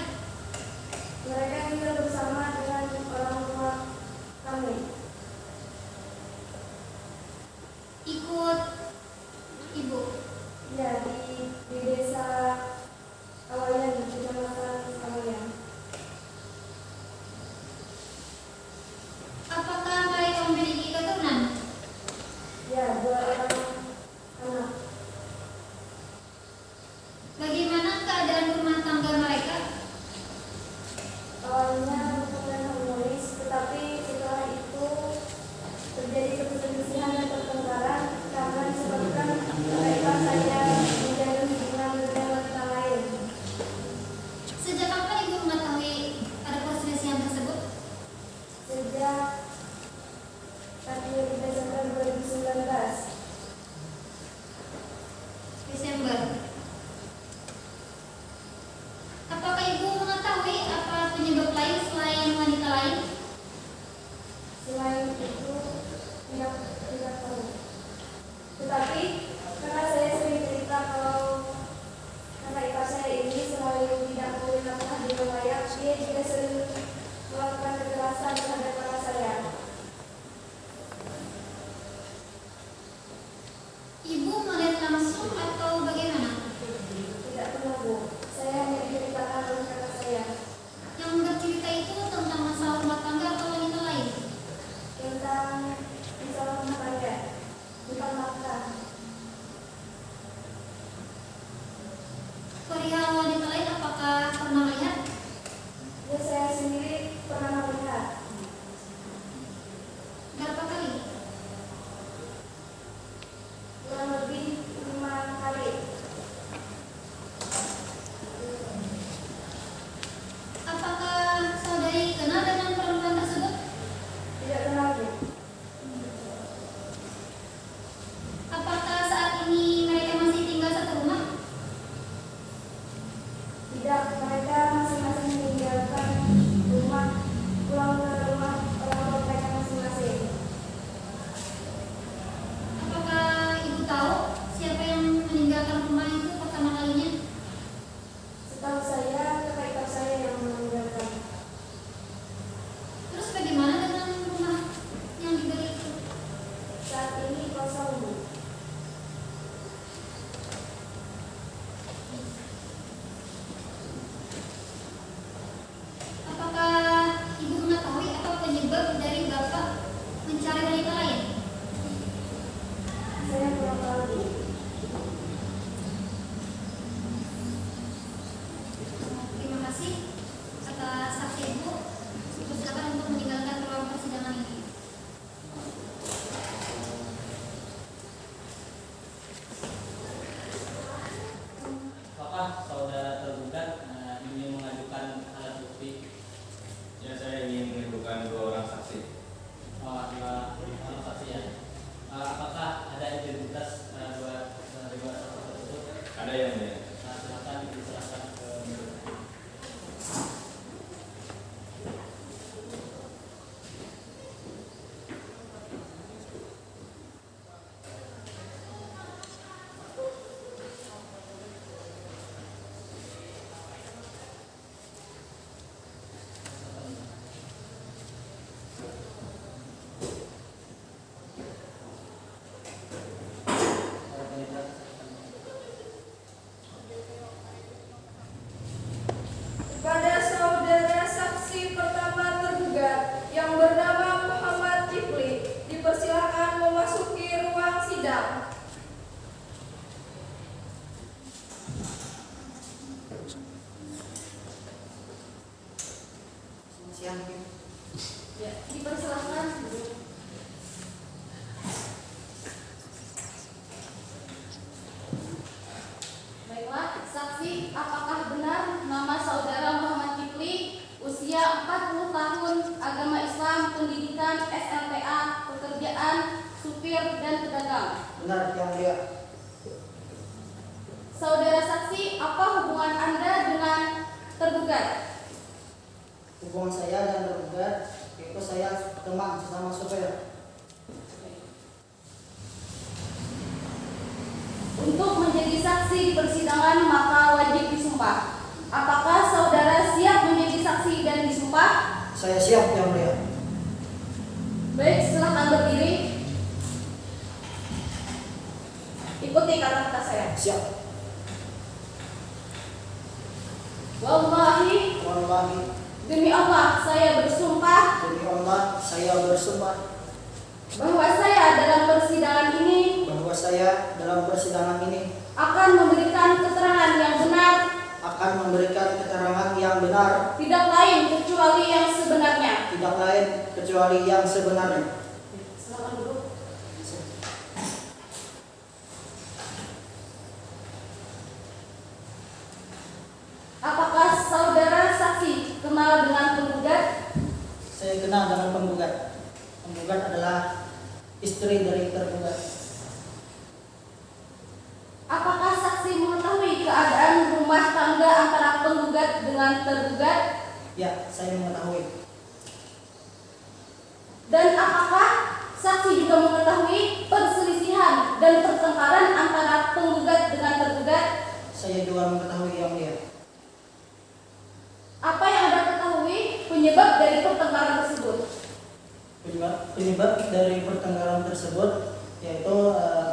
Mereka tinggal bersama dengan orang tua kami. Ikut Ibu. Ya di desa Awayan, Kecamatan Awayan. Apakah mereka memiliki keturunan? Ya 2 orang anak. Bagaimana keadaan rumah tangga mereka? Awalnya bukan harmonis, tetapi setelah itu terjadi perselisihan dan pertengkaran karena disebabkan mereka saya menjalin hubungan dengan wanita lain. Sejak kapan Ibu mengetahui ada perselisihan tersebut? Sejak 1 Desember 2019. Desember. Apakah Ibu mengetahui apa penyebab lain selain wanita lain? Selain itu tidak tahu. Tetapi karena saya sering cerita kalau kakak ipar saya ini selalu tidak boleh nafkah dengan layak, dia juga sering melakukan kekerasan terhadap kakak saya. Ibu melihat langsung atau bagaimana? Tidak pernah Bu, saya hanya diceritakan oleh kakak saya Yang bercerita itu tentang masalah rumah tangga atau wanita lain? tentang masalah rumah tangga, bukan nafkah. Perihal wanita lain apakah pernah melihat? Ya saya sendiri pernah melihat Berapa kali? kurang lebih 5 kali. Apakah saudari kenal dengan perempuan tersebut? Tidak kenal Bu. supir, dan pedagang. Benar, Yang Mulia. Saudara saksi, apa hubungan Anda dengan tergugat? Hubungan saya dan tergugat yaitu saya teman sesama supir. Untuk menjadi saksi di persidangan maka wajib disumpah. Apakah saudara siap menjadi saksi dan disumpah? Saya siap, Yang Mulia. Baik, silakan berdiri. Ikuti kata-kata saya. Siap. Wallahi, Wallahi, demi Allah, saya bersumpah demi Allah, saya bersumpah bahwa saya dalam persidangan ini bahwa saya dalam persidangan ini akan memberikan keterangan yang benar, akan memberikan keterangan yang benar, tidak lain kecuali yang sebenarnya. tidak lain kecuali yang sebenarnya. Silakan duduk. Apakah saudara saksi kenal dengan penggugat? Saya kenal dengan penggugat. Penggugat adalah istri dari tergugat. Apakah saksi mengetahui keadaan rumah tangga antara penggugat dengan tergugat? Ya, saya mengetahui. Dan apakah saksi juga mengetahui perselisihan dan pertengkaran antara penggugat dengan tergugat? Saya juga mengetahui, Yang Mulia. Apa yang Anda ketahui penyebab dari pertengkaran tersebut? Penyebab dari pertengkaran tersebut yaitu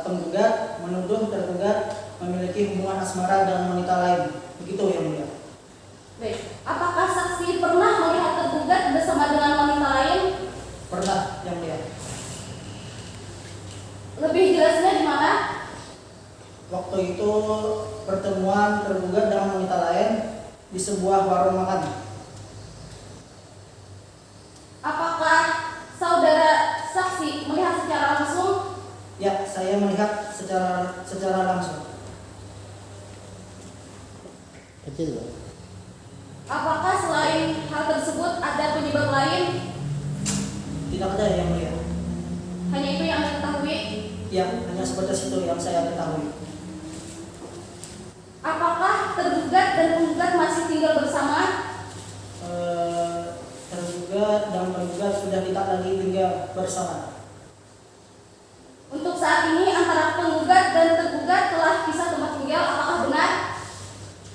penggugat menuduh tergugat memiliki hubungan asmara dengan wanita lain. Begitu, Yang Mulia. Baik, apakah saksi pernah melihat tergugat bersama dengan wanita lain? Pernah, Yang Mulia. Lebih jelasnya di mana? Waktu itu pertemuan tergugat dengan wanita lain di sebuah warung makan. Apakah saudara saksi melihat secara langsung? Ya, saya melihat secara langsung. Kecil loh. Apakah selain hal tersebut ada penyebab lain? Tidak ada, Yang Mulia. Hanya itu yang Anda ketahui? Ya, hanya sebatas itu yang saya ketahui. Apakah tergugat dan penggugat masih tinggal bersama? Tergugat dan penggugat sudah tidak lagi tinggal bersama. Untuk saat ini antara penggugat dan tergugat telah pisah tempat tinggal, apakah benar?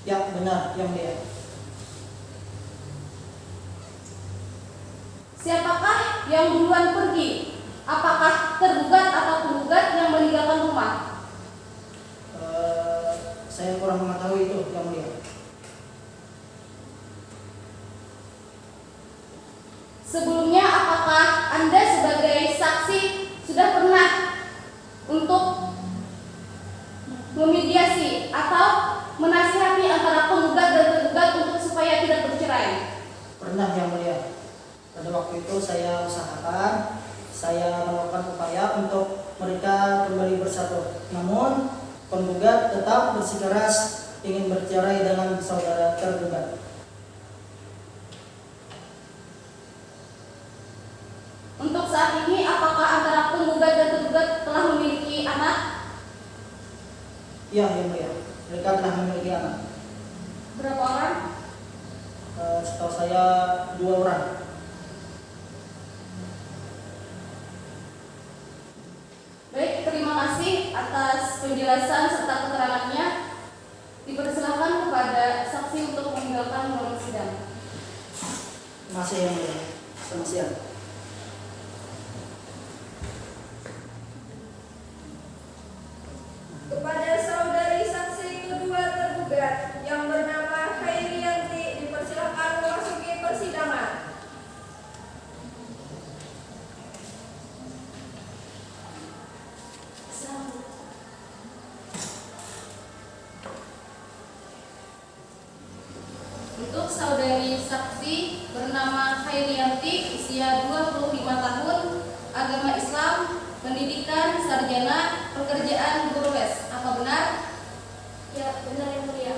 Ya, benar, Yang Mulia. Siapakah yang duluan pergi? Apakah tergugat atau penggugat yang meninggalkan rumah? Saya kurang mengetahui itu, Yang Mulia. Sebelumnya, apakah Anda sebagai saksi sudah pernah untuk memediasi atau menasihati antara penggugat dan tergugat untuk supaya tidak bercerai? Pernah, Yang Mulia. Pada waktu itu saya usahakan, saya melakukan upaya untuk mereka kembali bersatu. Namun penggugat tetap bersikeras ingin bercerai dengan saudara tergugat. Untuk saat ini, apakah antara penggugat dan tergugat telah memiliki anak? Ya, Yang Mulia. Mereka telah memiliki anak. Berapa orang? Setahu saya 2 orang. Baik, terima kasih atas penjelasan serta keterangannya. Dipersilakan kepada saksi untuk meninggalkan ruang sidang. Terima kasih, Yang Mulia. Selamat siang. Kepada saudari saksi kedua tergugat yang bernama Khairiyanti, dipersilakan memasuki persidangan. Untuk saudari saksi bernama Khairiyanti, usia 25 tahun, agama Islam, pendidikan sarjana, pekerjaan guru les. Apa benar? Ya, benar Yang Mulia.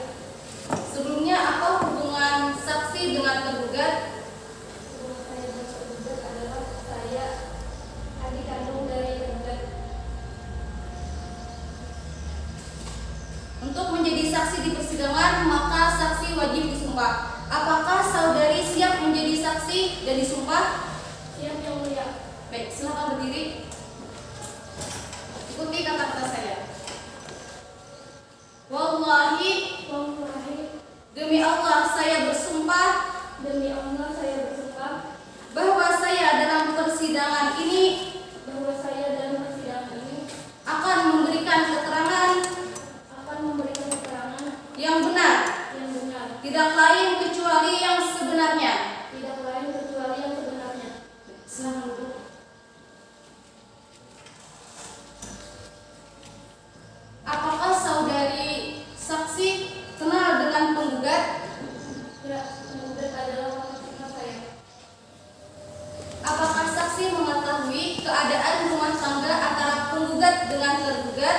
Sebelumnya, apa hubungan saksi dengan tergugat? Sebelum saya bertergugat adalah saya adik kandung dari tergugat. berdiri. Ikuti kata-kata saya. Wallahi, demi Allah saya bersumpah bahwa saya dalam persidangan ini akan memberikan keterangan yang benar, tidak lain kecuali yang sebenarnya. Silakan duduk. Apakah saudari saksi kenal dengan penggugat? Ya, penggugat adalah kakak saya. Apakah saksi mengetahui keadaan rumah tangga antara penggugat dengan tergugat?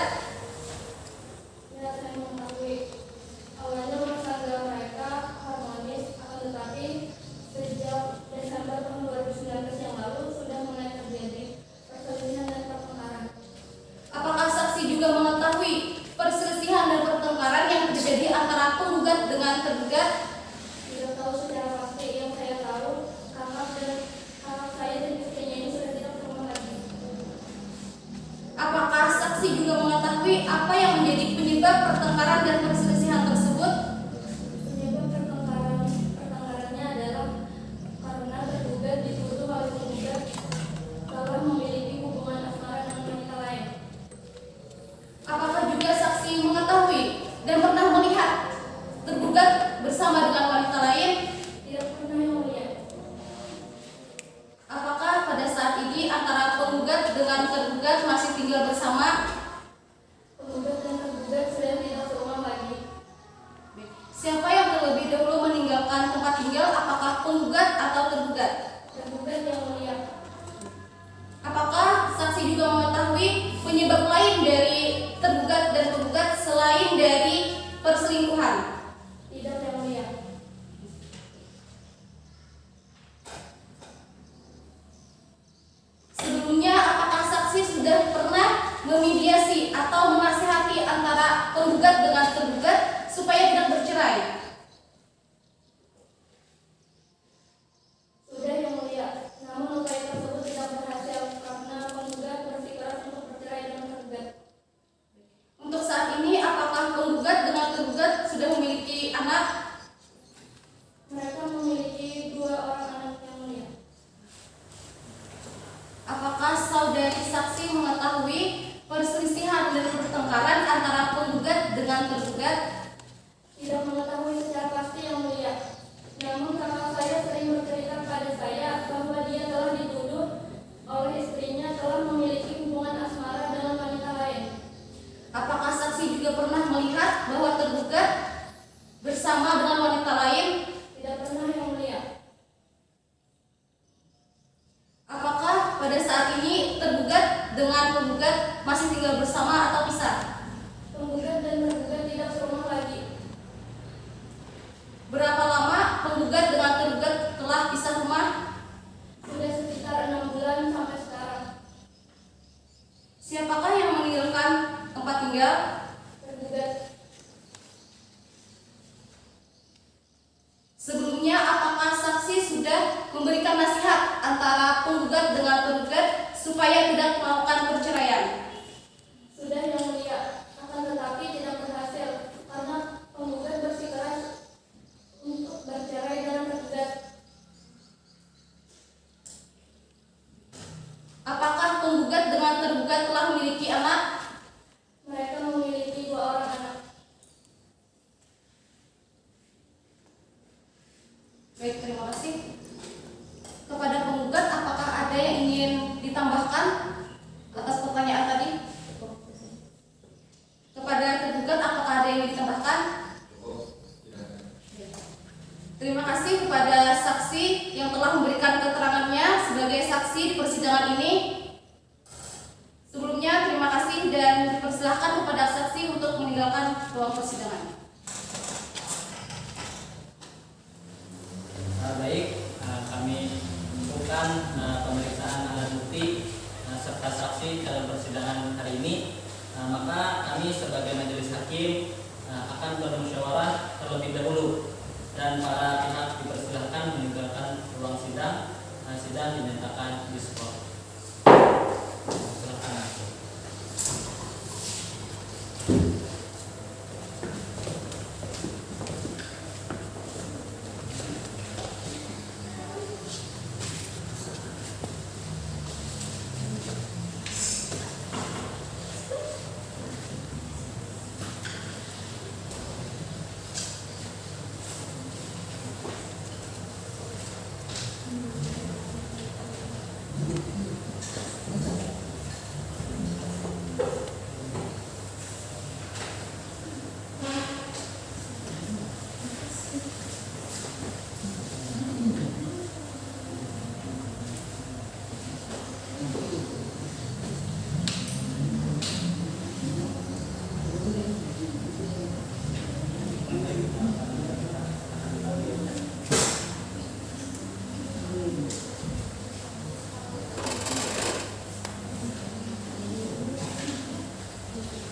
Ya, saya mengetahui. Awalnya rumah tangga mereka harmonis, akan tetapi sejak Desember tahun 2019 yang lalu sudah mulai terjadi perselisihan dan pertengkaran. Apakah saksi juga mengetahui perselisihan dan pertengkaran yang terjadi antara penggugat dengan tergugat? Tidak tahu secara pasti. Yang saya tahu, kakak saya dan istrinya ini sudah tidak berumah lagi. Apakah saksi juga mengetahui apa yang menjadi penyebab pertengkaran dan perselisihan tersebut? Penyebab pertengkarannya adalah karena tergugat dituduh oleh penggugat telah memiliki hubungan asmara dengan wanita lain. Apakah juga saksi mengetahui dan pernah melihat tergugat bersama dengan wanita lain? Tidak pernah yang mulia. Apakah pada saat ini antara penggugat dengan tergugat masih tinggal bersama? Penggugat dan tergugat sudah tidak serumah lagi. Siapa yang terlebih dahulu meninggalkan tempat tinggal? Apakah penggugat atau tergugat? Tergugat yang mulia. Apakah saksi juga mengetahui penyebab lain dari tergugat dan penggugat selain dari perselingkuhan? Tidak yang mulia. Sebelumnya, apakah saksi sudah pernah memediasi atau menasihati antara penggugat dengan tergugat supaya tidak bercerai? Sudah yang mulia. Namun upaya tersebut tidak berhasil karena penggugat bersikeras untuk bercerai dengan tergugat. Untuk saat ini, apakah penggugat dengan tergugat sudah memiliki anak? Mereka memiliki 2 orang anak yang mulia. Apakah saudari saksi mengetahui perselisihan dan pertengkaran antara penggugat dengan tergugat? Tidak mengetahui secara pasti yang mulia. Namun kakak saya sering bercerita kepada saya bahwa dia telah dituduh oleh istrinya telah memiliki hubungan asmara dengan wanita lain. Apakah saksi juga pernah melihat bahwa tergugat bersama dengan wanita lain? Tidak pernah yang mulia. Apakah pada saat ini tergugat dengan penggugat masih tinggal bersama atau pisah? Penggugat dan tergugat tidak serumah lagi. Berapa lama penggugat dengan tergugat telah pisah rumah? Sudah sekitar 6 bulan sampai sekarang. Siapakah yang meninggalkan tempat tinggal? Tergugat. Sebelumnya, apakah saksi sudah memberikan nasihat antara penggugat dengan tergugat supaya tidak melakukan perceraian? Sudah yang mulia. Akan tetapi tidak berhasil karena penggugat bersikeras untuk bercerai dengan tergugat. Apakah penggugat dengan tergugat telah memiliki anak? Mereka memiliki 2 orang anak. Baik, terima kasih. Kepada penggugat, apakah ada yang ingin ditambahkan atas pertanyaan tadi? Kepada tergugat, apakah ada yang ingin ditambahkan? Terima kasih kepada saksi yang telah memberikan keterangannya sebagai saksi di persidangan ini. Sebelumnya, terima kasih dan dipersilahkan kepada saksi untuk meninggalkan ruang persidangan. Baik, kami menentukan pemeriksaan alat bukti serta saksi dalam persidangan hari ini. Maka kami sebagai majelis hakim akan bermusyawarah terlebih dahulu dan para pihak dipersilahkan meninggalkan ruang sidang. Sidang dinyatakan diskors.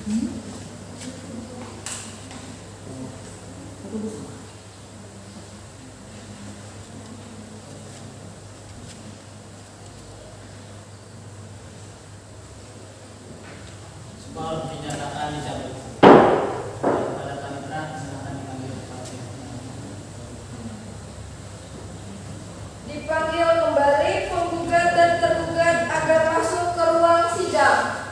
Skor dinyatakan dicabut. Pada panitera silakan dipanggil saksi. Dipanggil kembali penggugat dan tergugat agar masuk ke ruang sidang.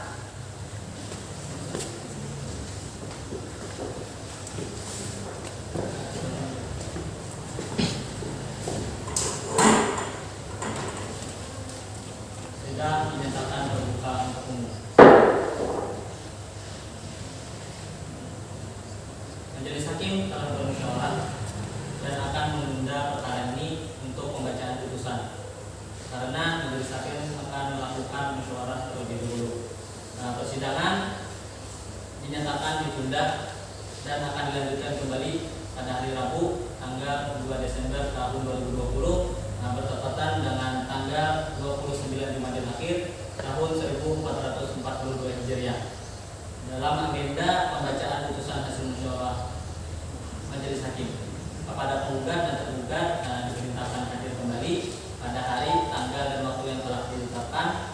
Sidang dinyatakan terbuka untuk umum. Majelis Hakim telah bermusyawarah dan akan menunda perkara ini untuk pembacaan putusan karena Majelis Hakim akan melakukan musyawarah terlebih dahulu. Persidangan dinyatakan ditunda dan akan dilanjutkan kembali pada hari Rabu tanggal 2 Desember tahun 2020 bertepatan dengan tanggal 29 Jumadil Akhir tahun 1442 Hijriah. Dalam agenda pembacaan putusan hasil musyawarah Majelis Hakim kepada penggugat dan tergugat diperintahkan hadir kembali pada hari, tanggal dan waktu yang telah ditetapkan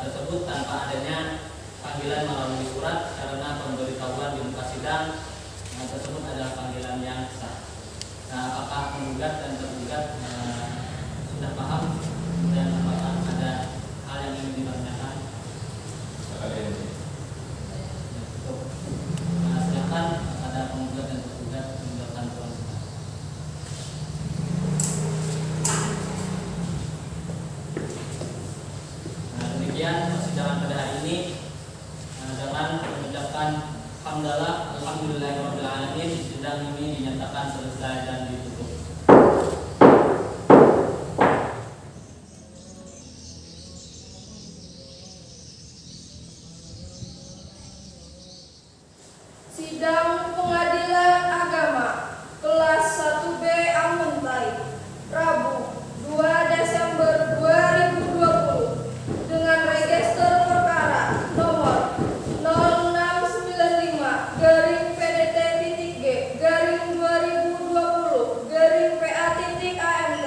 tersebut tanpa adanya panggilan melalui surat karena pemberitahuan di muka sidang tersebut adalah panggilan yang sah. Apakah penggugat dan tergugat sudah paham dan apakah ada hal yang ingin ditanyakan? Silakan ada penggugat dan tergugat menjelaskan ruang sidang. Demikian persidangan pada hari ini dengan mengucapkan hamdalah alhamdulillahirabbil alamin, sidang ini dinyatakan selesai dan ditutup. Sidang Pengadilan Agama kelas 1B Amuntai, Rabu 2 Desember 2020 dengan register perkara nomor 0695-PDT-G-2020-PA-AMT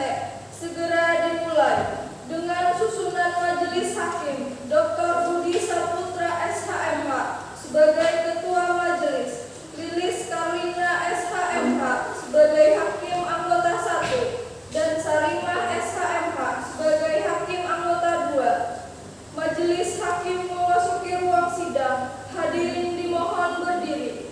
segera dimulai dengan susunan Majelis Hakim Dr. Budi Saputra SHMH sebagai Ketua Majelis, Lilis Karlina SHMH sebagai Hakim Anggota 1 dan Sarimah SHMH sebagai Hakim Anggota 2. Majelis Hakim memasuki ruang sidang. Hadirin dimohon berdiri.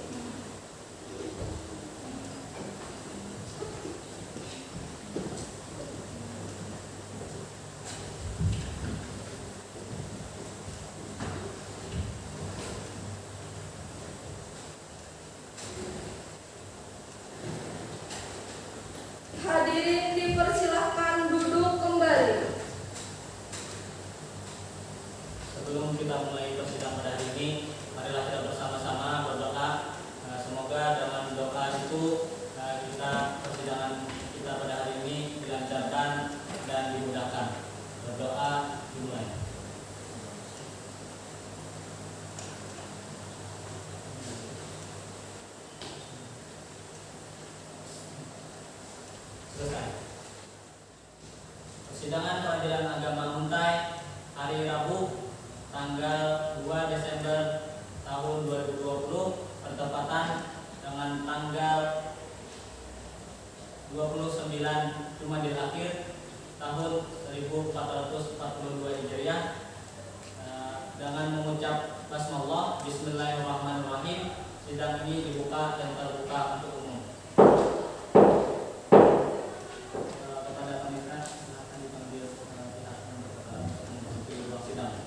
Hadirin dipersilahkan duduk kembali. Sebelum kita mulai persidangan pada hari ini, marilah kita bersama-sama berdoa. Semoga dengan doa itu kita persidangan kita pada hari ini dilancarkan dan dimudahkan. Berdoa dimulai. Selesai. Persidangan Pengadilan Agama Muntai hari Rabu tanggal 2 Desember tahun 2020 bertepatan dengan tanggal 29 Jumadil Akhir tahun 1442 Hijriah. Dengan mengucap basmaullah bismillahirrahmanirrahim, sidang ini dibuka dan terbuka untuk umum. Kepada panitia silakan dipanggil pihak yang berkenan untuk memasuki ruang sidang.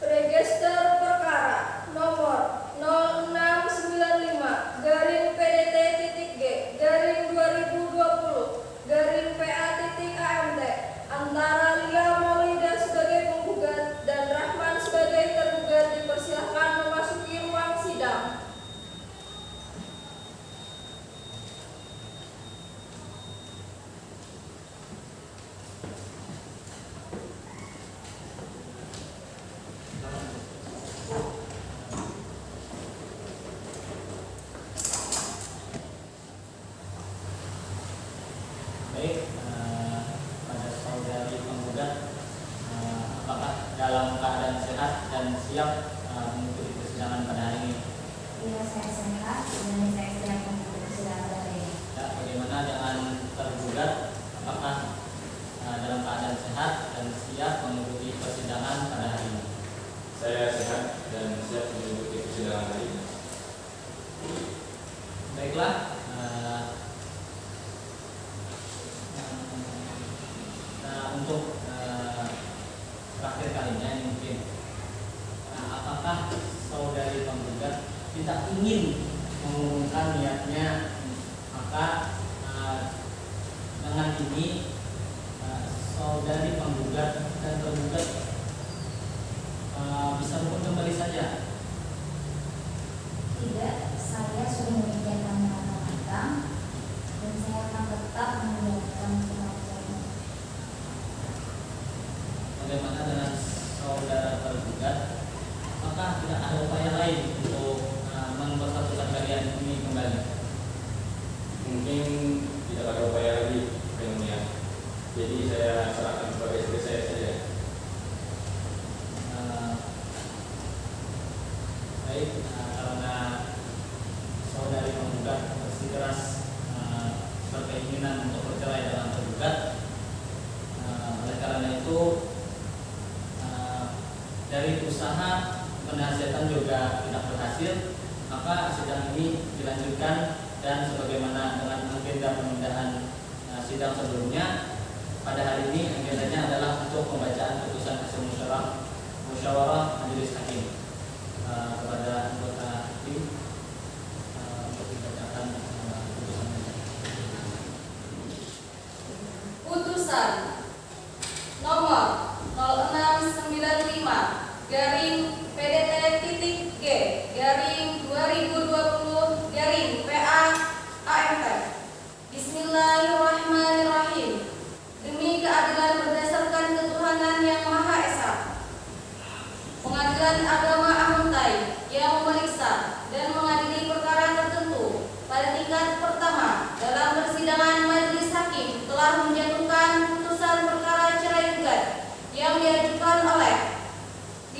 Register perkara nomor 0695-PDT-G-2020-PA-AMT antara Lia Maulida sebagai penggugat dan Rahman sebagai tergugat dipersilahkan memasuki ruang sidang. dalam keadaan sehat dan siap mengikuti persidangan pada hari ini? Iya, saya sehat dan saya siap mengikuti persidangan hari ini. Ya, bagaimana dengan tergugat? Apakah dalam keadaan sehat dan siap mengikuti persidangan pada hari ini? Saya sehat dan siap mengikuti persidangan hari ini. Baiklah. Untuk terakhir kalinya ini mungkin, apakah saudari penggugat tidak ingin mengumumkan niatnya, maka dengan ini saudari penggugat dan tergugat bisa rukun kembali saja? Tidak, saya sudah memikirkan matang-matang dan saya akan tetap menjalankan peraturan. Bagaimana dengan saudara tergugat? Apakah tidak ada upaya lain untuk mempersatukan kalian ini kembali? Mungkin tidak ada upaya lagi, yang mulia. Jadi saya serahkan kepada istri saya saja. Baik, karena saudari penggugat bersikeras berkeinginan untuk bercerai dengan tergugat, oleh karena itu dari usaha penasihatkan juga tidak berhasil, maka sidang ini dilanjutkan dan sebagaimana dengan agenda penundaan sidang sebelumnya, pada hari ini agendanya adalah untuk pembacaan putusan hasil musyawarah majelis hakim kepada anggota hakim untuk dibacakan putusannya. Putusan nomor 06/PDT.G/2020/PA-AMT. Bismillahirrahmanirrahim. Demi keadilan berdasarkan ketuhanan yang Maha Esa, Pengadilan Agama Ahuntai yang memeriksa dan mengadili perkara tertentu pada tingkat pertama dalam persidangan majelis hakim telah menjatuhkan putusan perkara cerai gugat yang diajukan oleh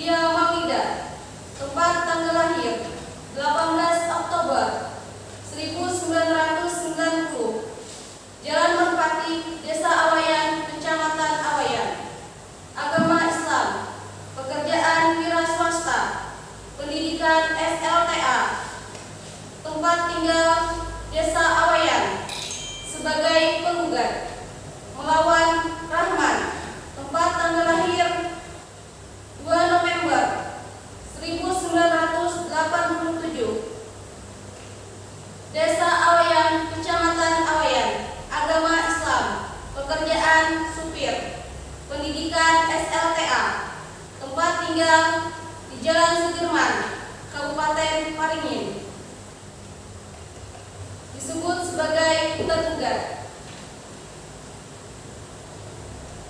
Dia Maulida, tempat tanggal lahir 18 Oktober 1990, Jalan Merpati, Desa Awayan, Kecamatan Awayan. Agama Islam, pekerjaan wira swasta, pendidikan SLTA, tempat tinggal Desa Awayan. Sebagai penggugat, melawan Rahman, tempat tanggal lahir 2 November 1987, Desa Awayan, Kecamatan Awayan. Agama Islam, pekerjaan supir, pendidikan SLTA, tempat tinggal di Jalan Sudirman, Kabupaten Waringin. Disebut sebagai tergugat.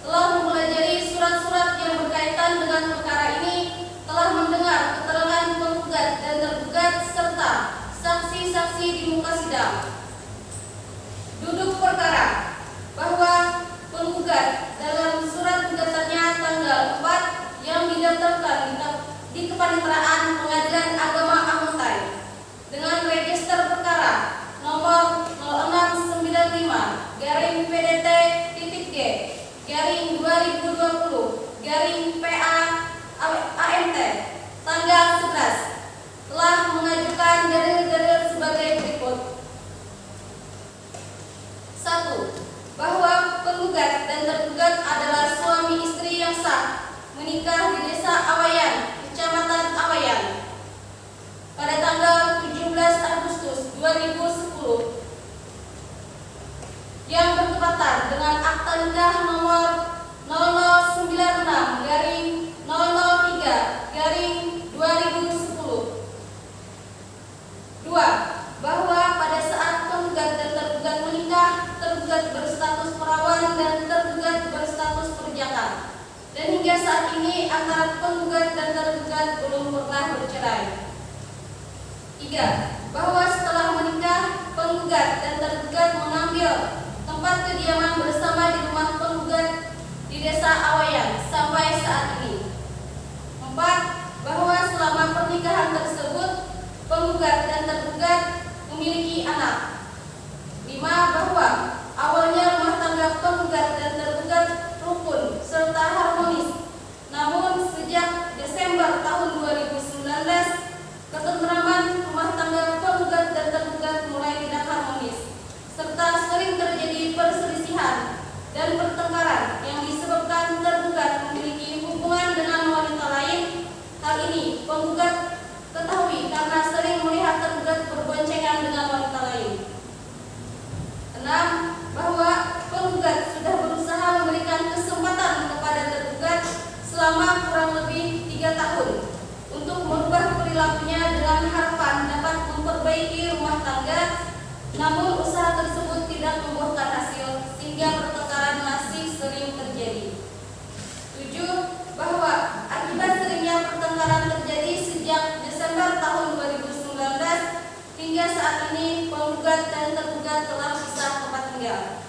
Telah mempelajari surat-surat yang berkaitan dengan perkara ini, telah mendengar keterangan penggugat dan tergugat serta saksi-saksi di muka sidang. Duduk perkara bahwa penggugat dalam surat gugatannya tanggal 4 yang didaftarkan di Kepaniteraan Pengadilan Agama Ahuntai dengan register perkara nomor 06/PDT.G/2020/PA-AMT tanggal 11 telah mengajukan dalil-dalil sebagai berikut. 1. Bahwa penggugat dan tergugat adalah suami istri yang sah, menikah di Desa Awayan, Kecamatan Awayan, pada tanggal 17 Agustus 2010, yang bertepatan dengan akta nikah nomor 0096/003/2010. 2. Bahwa pada saat penggugat dan tergugat menikah, tergugat berstatus perawan dan tergugat berstatus perjaka, dan hingga saat ini antara penggugat dan tergugat belum pernah bercerai. 3. Bahwa setelah menikah, penggugat dan tergugat mengambil tempat kediaman bersama di rumah penggugat di Desa Awayan sampai saat ini. pernikahan tersebut penggugat dan tergugat memiliki anak. 5. Bahwa awalnya rumah tangga penggugat dan tergugat rukun serta harmonis. Namun sejak Desember tahun 2019, ketentraman rumah tangga penggugat dan tergugat mulai tidak harmonis, serta sering terjadi perselisihan dan pertengkaran yang disebabkan tergugat memiliki hubungan dengan wanita lain. Hal ini penggugat ketahui karena sering melihat tergugat berboncengan dengan wanita lain. 6. Bahwa penggugat sudah berusaha memberikan kesempatan kepada tergugat selama kurang lebih 3 tahun untuk merubah perilakunya dengan harapan dapat memperbaiki rumah tangga, namun usaha tersebut tidak membuahkan hasil sehingga pertengkaran masih sering terjadi. 7. Bahwa akibat seringnya pertengkaran terjadi sejak Desember tahun 2019 hingga saat ini penggugat dan tergugat telah pisah tempat tinggal.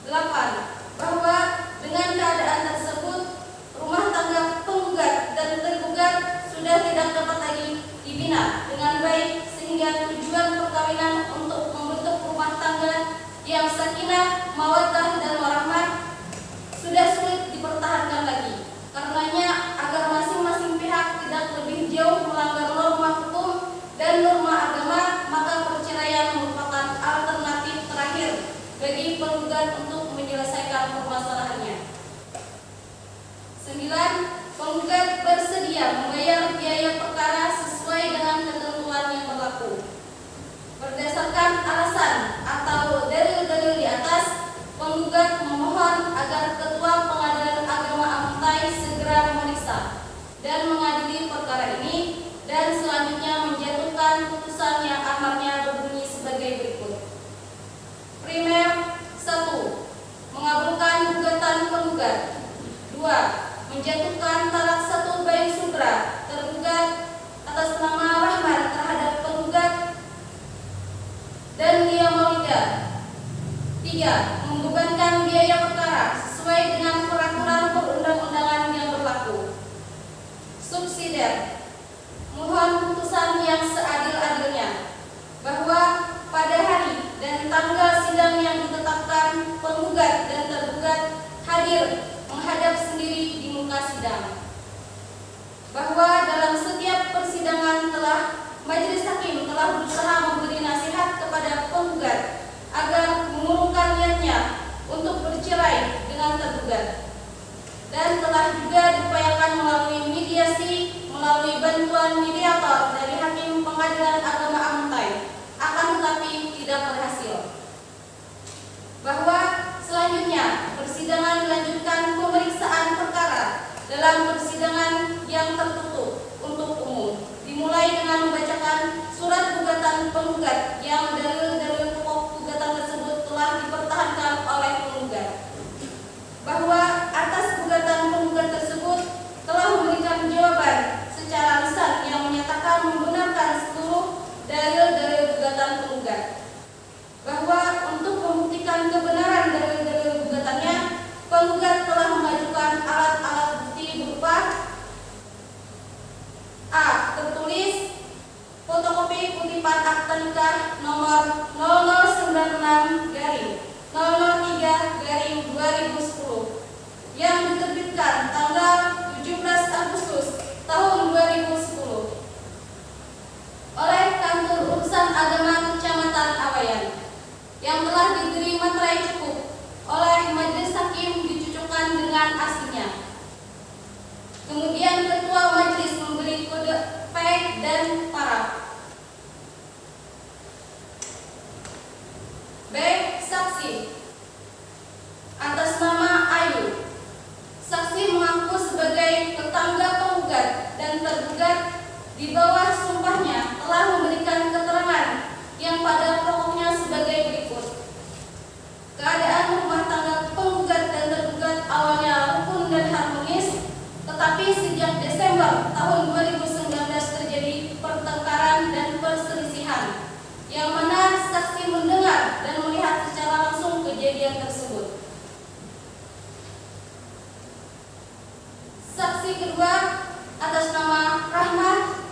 8. Bahwa dengan keadaan tersebut rumah tangga penggugat dan tergugat sudah tidak dapat lagi dibina dengan baik sehingga tujuan perkawinan untuk membentuk rumah tangga yang sakinah, mawaddah dan warahmah sudah sulit dipertahankan lagi. Karenanya agar masing-masing pihak tidak lebih jauh melanggar norma hukum dan norma agama, maka perceraian merupakan alternatif terakhir bagi penggugat untuk menyelesaikan permasalahannya. 9. Penggugat bersedia membayar biaya perkara sesuai dengan ketentuan yang berlaku. Berdasarkan alasan atau dalil-dalil di atas, penggugat memohon agar Ketua Pengadilan Agama Amtai segera memeriksa dan mengadili perkara ini dan selanjutnya menjatuhkan putusan yang amarnya berbunyi sebagai berikut. Primer 1. Mengabulkan gugatan penggugat. 2. Menjatuhkan talak 1 baik sutra tergugat atas nama Rahman terhadap penggugat dan Lia Maulidah. 3. Membebankan biaya perkara sesuai dengan peraturan perundang-undangan yang berlaku. Subsidiar. Mohon putusan yang seadil-adilnya bahwa pada hari dan tanggal sidang yang ditetapkan penggugat dan tergugat hadir menghadap sendiri di muka sidang. Bahwa dalam setiap persidangan majelis hakim telah berusaha memberi nasihat kepada penggugat agar mengurungkan niatnya untuk bercerai dengan tergugat, dan telah juga diupayakan melalui mediasi, melalui bantuan mediator dari Hakim Pengadilan Agama Amtai, akan tetapi tidak berhasil. Bahwa selanjutnya persidangan dilanjutkan pemeriksaan perkara dalam persidangan yang tertutup untuk umum, dimulai dengan membacakan surat gugatan penggugat yang dalil-dalil pokok gugatan tersebut telah dipertahankan oleh penggugat. Bahwa atas gugatan penggugat tersebut telah memberikan jawaban secara lisan yang menyatakan membenarkan seluruh dalil-dalil gugatan penggugat. Bahwa untuk membuktikan kebenaran dalil-dalil gugatannya, penggugat telah mengajukan alat-alat bukti berupa A. Tertulis fotokopi kutipan akta nikah nomor 0096-003-2010 yang diterbitkan tanggal 17 Agustus tahun 2010 oleh Kantor Urusan Agama Kecamatan Awayan, yang telah diberi materai cukup oleh majelis hakim dicucukkan dengan aslinya. Kemudian ketua majelis memberi kode P dan paraf. B. Saksi. Atas nama Ayu, saksi mengaku sebagai tetangga penggugat dan tergugat di bawah sumpahnya telah memberikan keterangan yang pada pokoknya sebagai berikut. Keadaan rumah tangga penggugat dan tergugat awalnya rukun dan harmonis, tetapi sejak Desember tahun 2019 terjadi pertengkaran dan perselisihan, yang mana saksi mendengar dan melihat secara langsung kejadian tersebut. Saksi kedua atas nama Ahmad,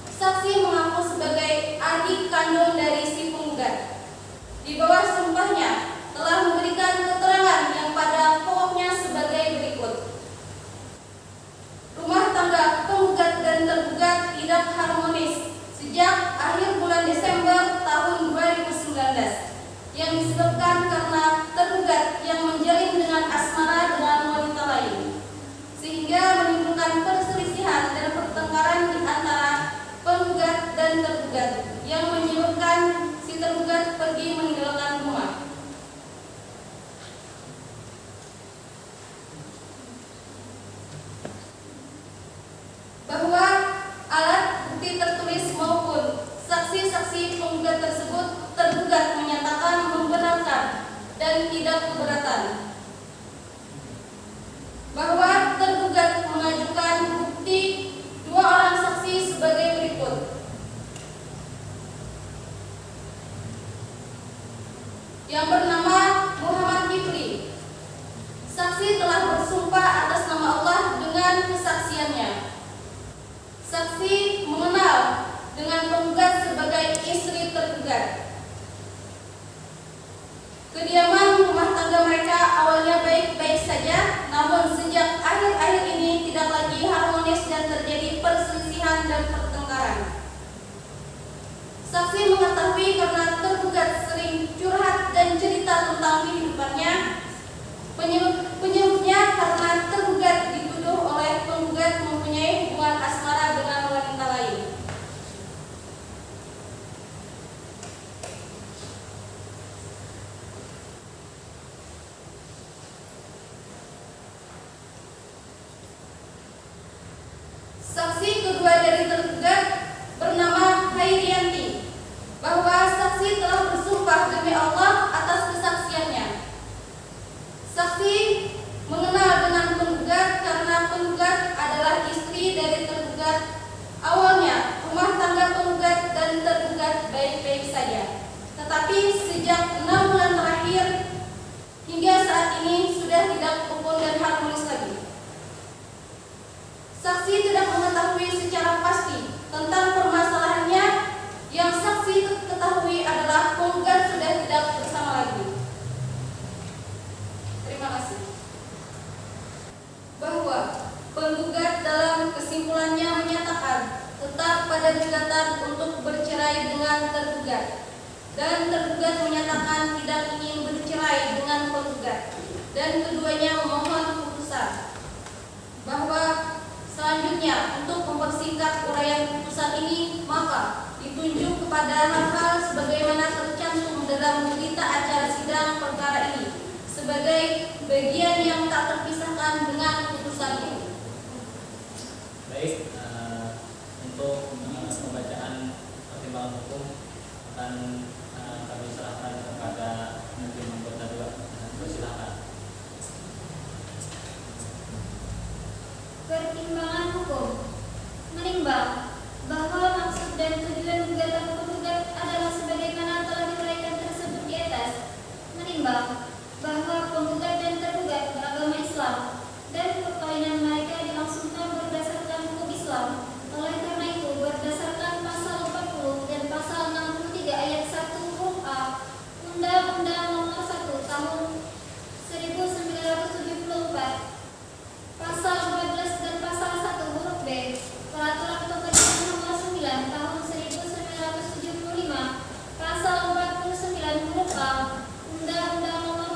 saksi mengaku sebagai adik kandung dari si penggugat. Di bawah sumpahnya telah memberikan keterangan yang pada pokoknya sebagai berikut. Rumah tangga penggugat dan tergugat tidak harmonis sejak akhir bulan Desember tahun 2019 yang disebabkan karena tergugat yang menjalin dengan asmara dengan wanita lain, sehingga menimbulkan perselisihan dan pertengkaran di antara penggugat dan tergugat yang menyebabkan si tergugat pergi meninggalkan rumah. Bahwa alat bukti tertulis maupun saksi-saksi penggugat tersebut tergugat menyatakan membenarkan dan tidak keberatan. Bahwa tergugat mengajukan bukti 2 orang saksi sebagai berikut. Yang bernama Muhammad Kifli. Saksi telah bersumpah atas nama Allah dengan kesaksiannya. Saksi mengenal dengan penggugat sebagai istri tergugat. Kediaman rumah tangga mereka awalnya baik-baik saja, namun sejak akhir-akhir ini tidak lagi harmonis dan terjadi perselisihan dan pertengkaran. Saksi mengetahui karena tergugat sering curhat dan cerita tentang kehidupannya. Penyebabnya karena tergugat dituduh oleh penggugat mempunyai hubungan asmara dengan wanita lain. Saksi kedua dari tergugat bernama Hairianti, bahwa saksi telah bersumpah demi Allah atas kesaksiannya. Saksi mengenal dengan penggugat karena penggugat adalah istri dari tergugat. Awalnya rumah tangga penggugat dan tergugat baik-baik saja, tetapi sejak 6 bulan terakhir hingga saat ini sudah tidak rukun dan harmonis lagi. Saksi tidak mengetahui secara pasti tentang permasalahannya. Yang saksi ketahui adalah penggugat sudah tidak bersama lagi. Terima kasih. Bahwa penggugat dalam kesimpulannya menyatakan tetap pada gugatan untuk bercerai dengan tergugat, dan tergugat menyatakan tidak ingin bercerai dengan penggugat, dan keduanya memohon putusan. Bahwa selanjutnya untuk mempersingkat uraian putusan ini, maka ditunjuk kepada hal-hal sebagaimana tercantum dalam berita acara sidang perkara ini sebagai bagian yang tak terpisahkan dengan putusan ini. Baik, untuk pembacaan pertimbangan hukum akan kami serahkan kepada mungkin anggota 2. Silakan. Pertimbangan hukum menimbang bahwa maksud dan tujuan gugatan penggugat adalah sebagaimana telah diuraikan tersebut di atas. Menimbang bahwa penggugat dan tergugat beragama Islam dan perkawinan mereka dilangsungkan berdasarkan hukum Islam. Oleh karena itu, berdasarkan pasal 40 dan pasal 63 ayat 1 huruf A Undang-Undang Nomor 1 Tahun 1974, pasal 14 dan pasal 1 huruf B Peraturan Pekerjaan Nomor 9 Tahun 1975, pasal 49 huruf A Undang-Undang Nomor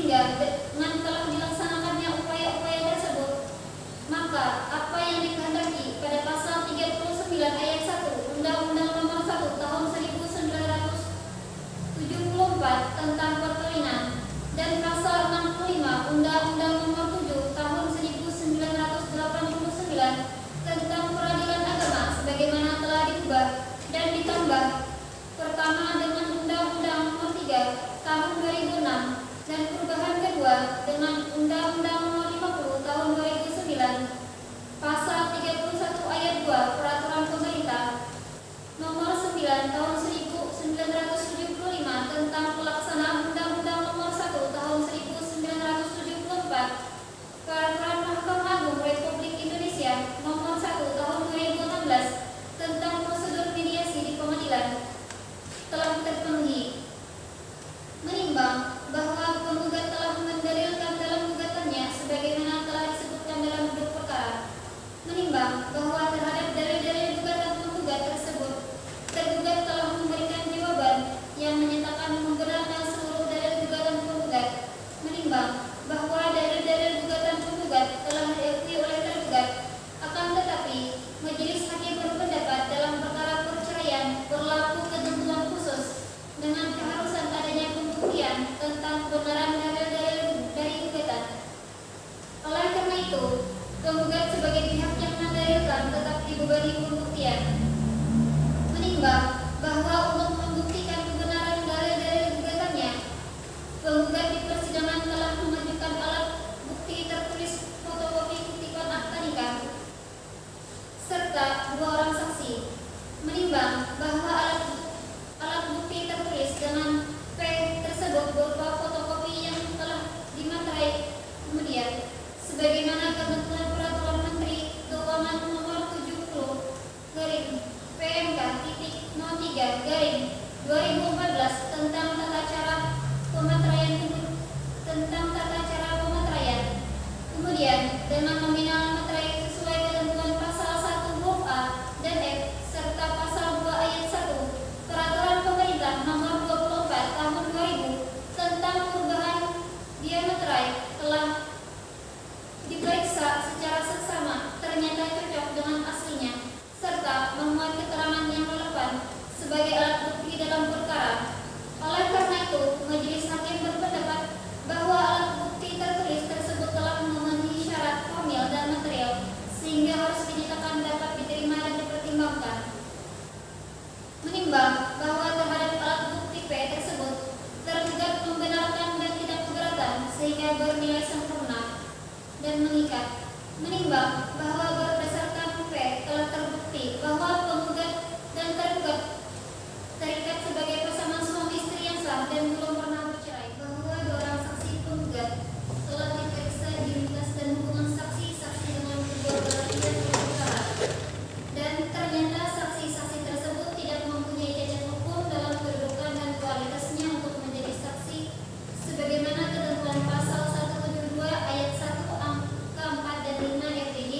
sehingga dengan telah dilaksanakannya upaya-upaya tersebut, maka apa yang dikehendaki pada pasal 39 ayat 1 Undang-Undang Nomor 1 Tahun 1974 tentang perkawinan dan pasal 65 Undang-Undang Nomor 7 Tahun 1989 tentang peradilan agama sebagaimana telah diubah dan ditambah pertama dengan Undang-Undang Nomor 3 Tahun 2006 dan perubahan kedua dengan Undang-Undang Nomor 50 Tahun 2009, pasal 31 ayat 2 Peraturan Pemerintah Nomor 9 Tahun 1975 tentang pelaksanaan Undang-Undang Nomor 1 Tahun 1974, Peraturan Mahkamah Agung Republik Indonesia Nomor 1 Tahun 2016 tentang prosedur mediasi di pengadilan telah terpenuhi. Menimbang bahwa penggugat telah mendalilkan dalam gugatannya sebagaimana telah disebutkan dalam duduk perkara. Menimbang bahwa terhadap dalil-dalil gugatan penggugat tersebut, tergugat telah memberikan jawaban yang menyatakan membenarkan seluruh dalil gugatan penggugat. Menimbang bahwa dalil-dalil gugatan penggugat telah diakui oleh tergugat, akan tetapi majelis hakim berpendapat dalam perkara perceraian berlaku ketentuan khusus dengan keharusan adanya pembuktian tentang kebenaran dalil-dalil dari gugatan. Oleh karena itu, penggugat sebagai pihak yang mendalilkan tetap dibebani pembuktian. Menimbang bahwa untuk membuktikan kebenaran dalil-dalil gugatannya, penggugat di persidangan telah mengajukan alat bukti tertulis fotokopi kutipan akta nikah serta 2 orang saksi. Menimbang bahwa alat bukti tertulis dengan P tersebut berupa fotokopi yang telah dimaterai kemudian sebagaimana ketentuan Peraturan Menteri Keuangan Nomor 70 PMK _03 2014 tentang tata cara pemateraian. Kemudian dengan nominal materai sesuai ketentuan pasal 1 huruf A dan F serta pasal 2 ayat 1 Peraturan Pemerintah Nomor 24 Tahun 2000 tentang perubahan dia materai telah diperiksa secara seksama, ternyata cocok dengan aslinya serta memuat keterangan yang relevan sebagai alat bukti dalam perkara. Oleh karena itu, majelis hakim berpendapat bahwa alat bukti tertulis tersebut telah memenuhi syarat formil dan material sehingga harus dinyatakan dapat diterima dan dipertimbangkan. Menimbang bahwa terhadap alat bukti P tersebut tergugat membenarkan dan tidak keberatan sehingga bernilai sempurna dan mengikat. Menimbang bahwa berdasarkan P telah terbukti bahwa penggugat dan tergugat terikat sebagai pasangan suami istri yang sah dan belum pernah bercerai, bahwa 2 orang saksi penggugat telah diperiksa identitas dan hubungan saksi-saksi dengan kedua belah pihak perkara, dan ternyata saksi-saksi tersebut tidak mempunyai cacat hukum dalam kedudukan dan kualitasnya untuk menjadi saksi sebagaimana ketentuan pasal 172 ayat 1 angka 4 dan 5 RPJ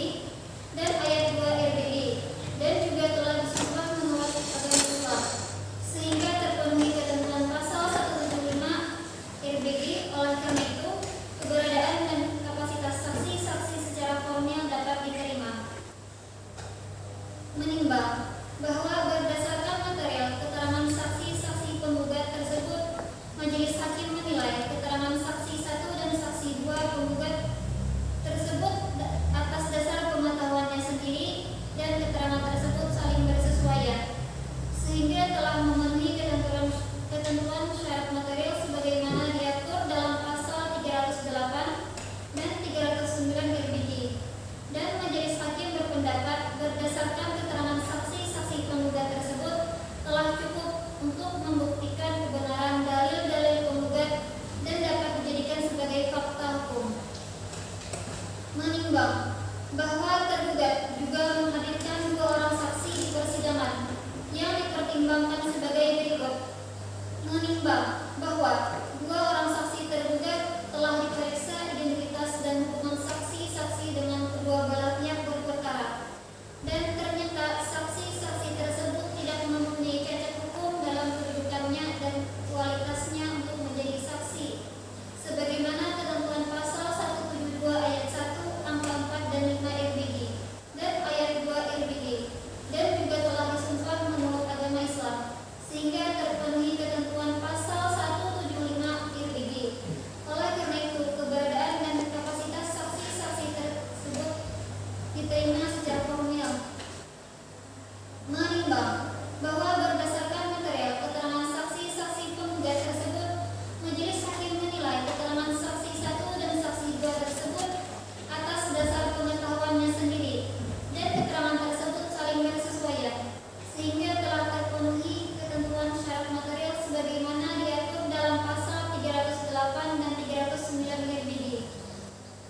308 dan 309 GBD.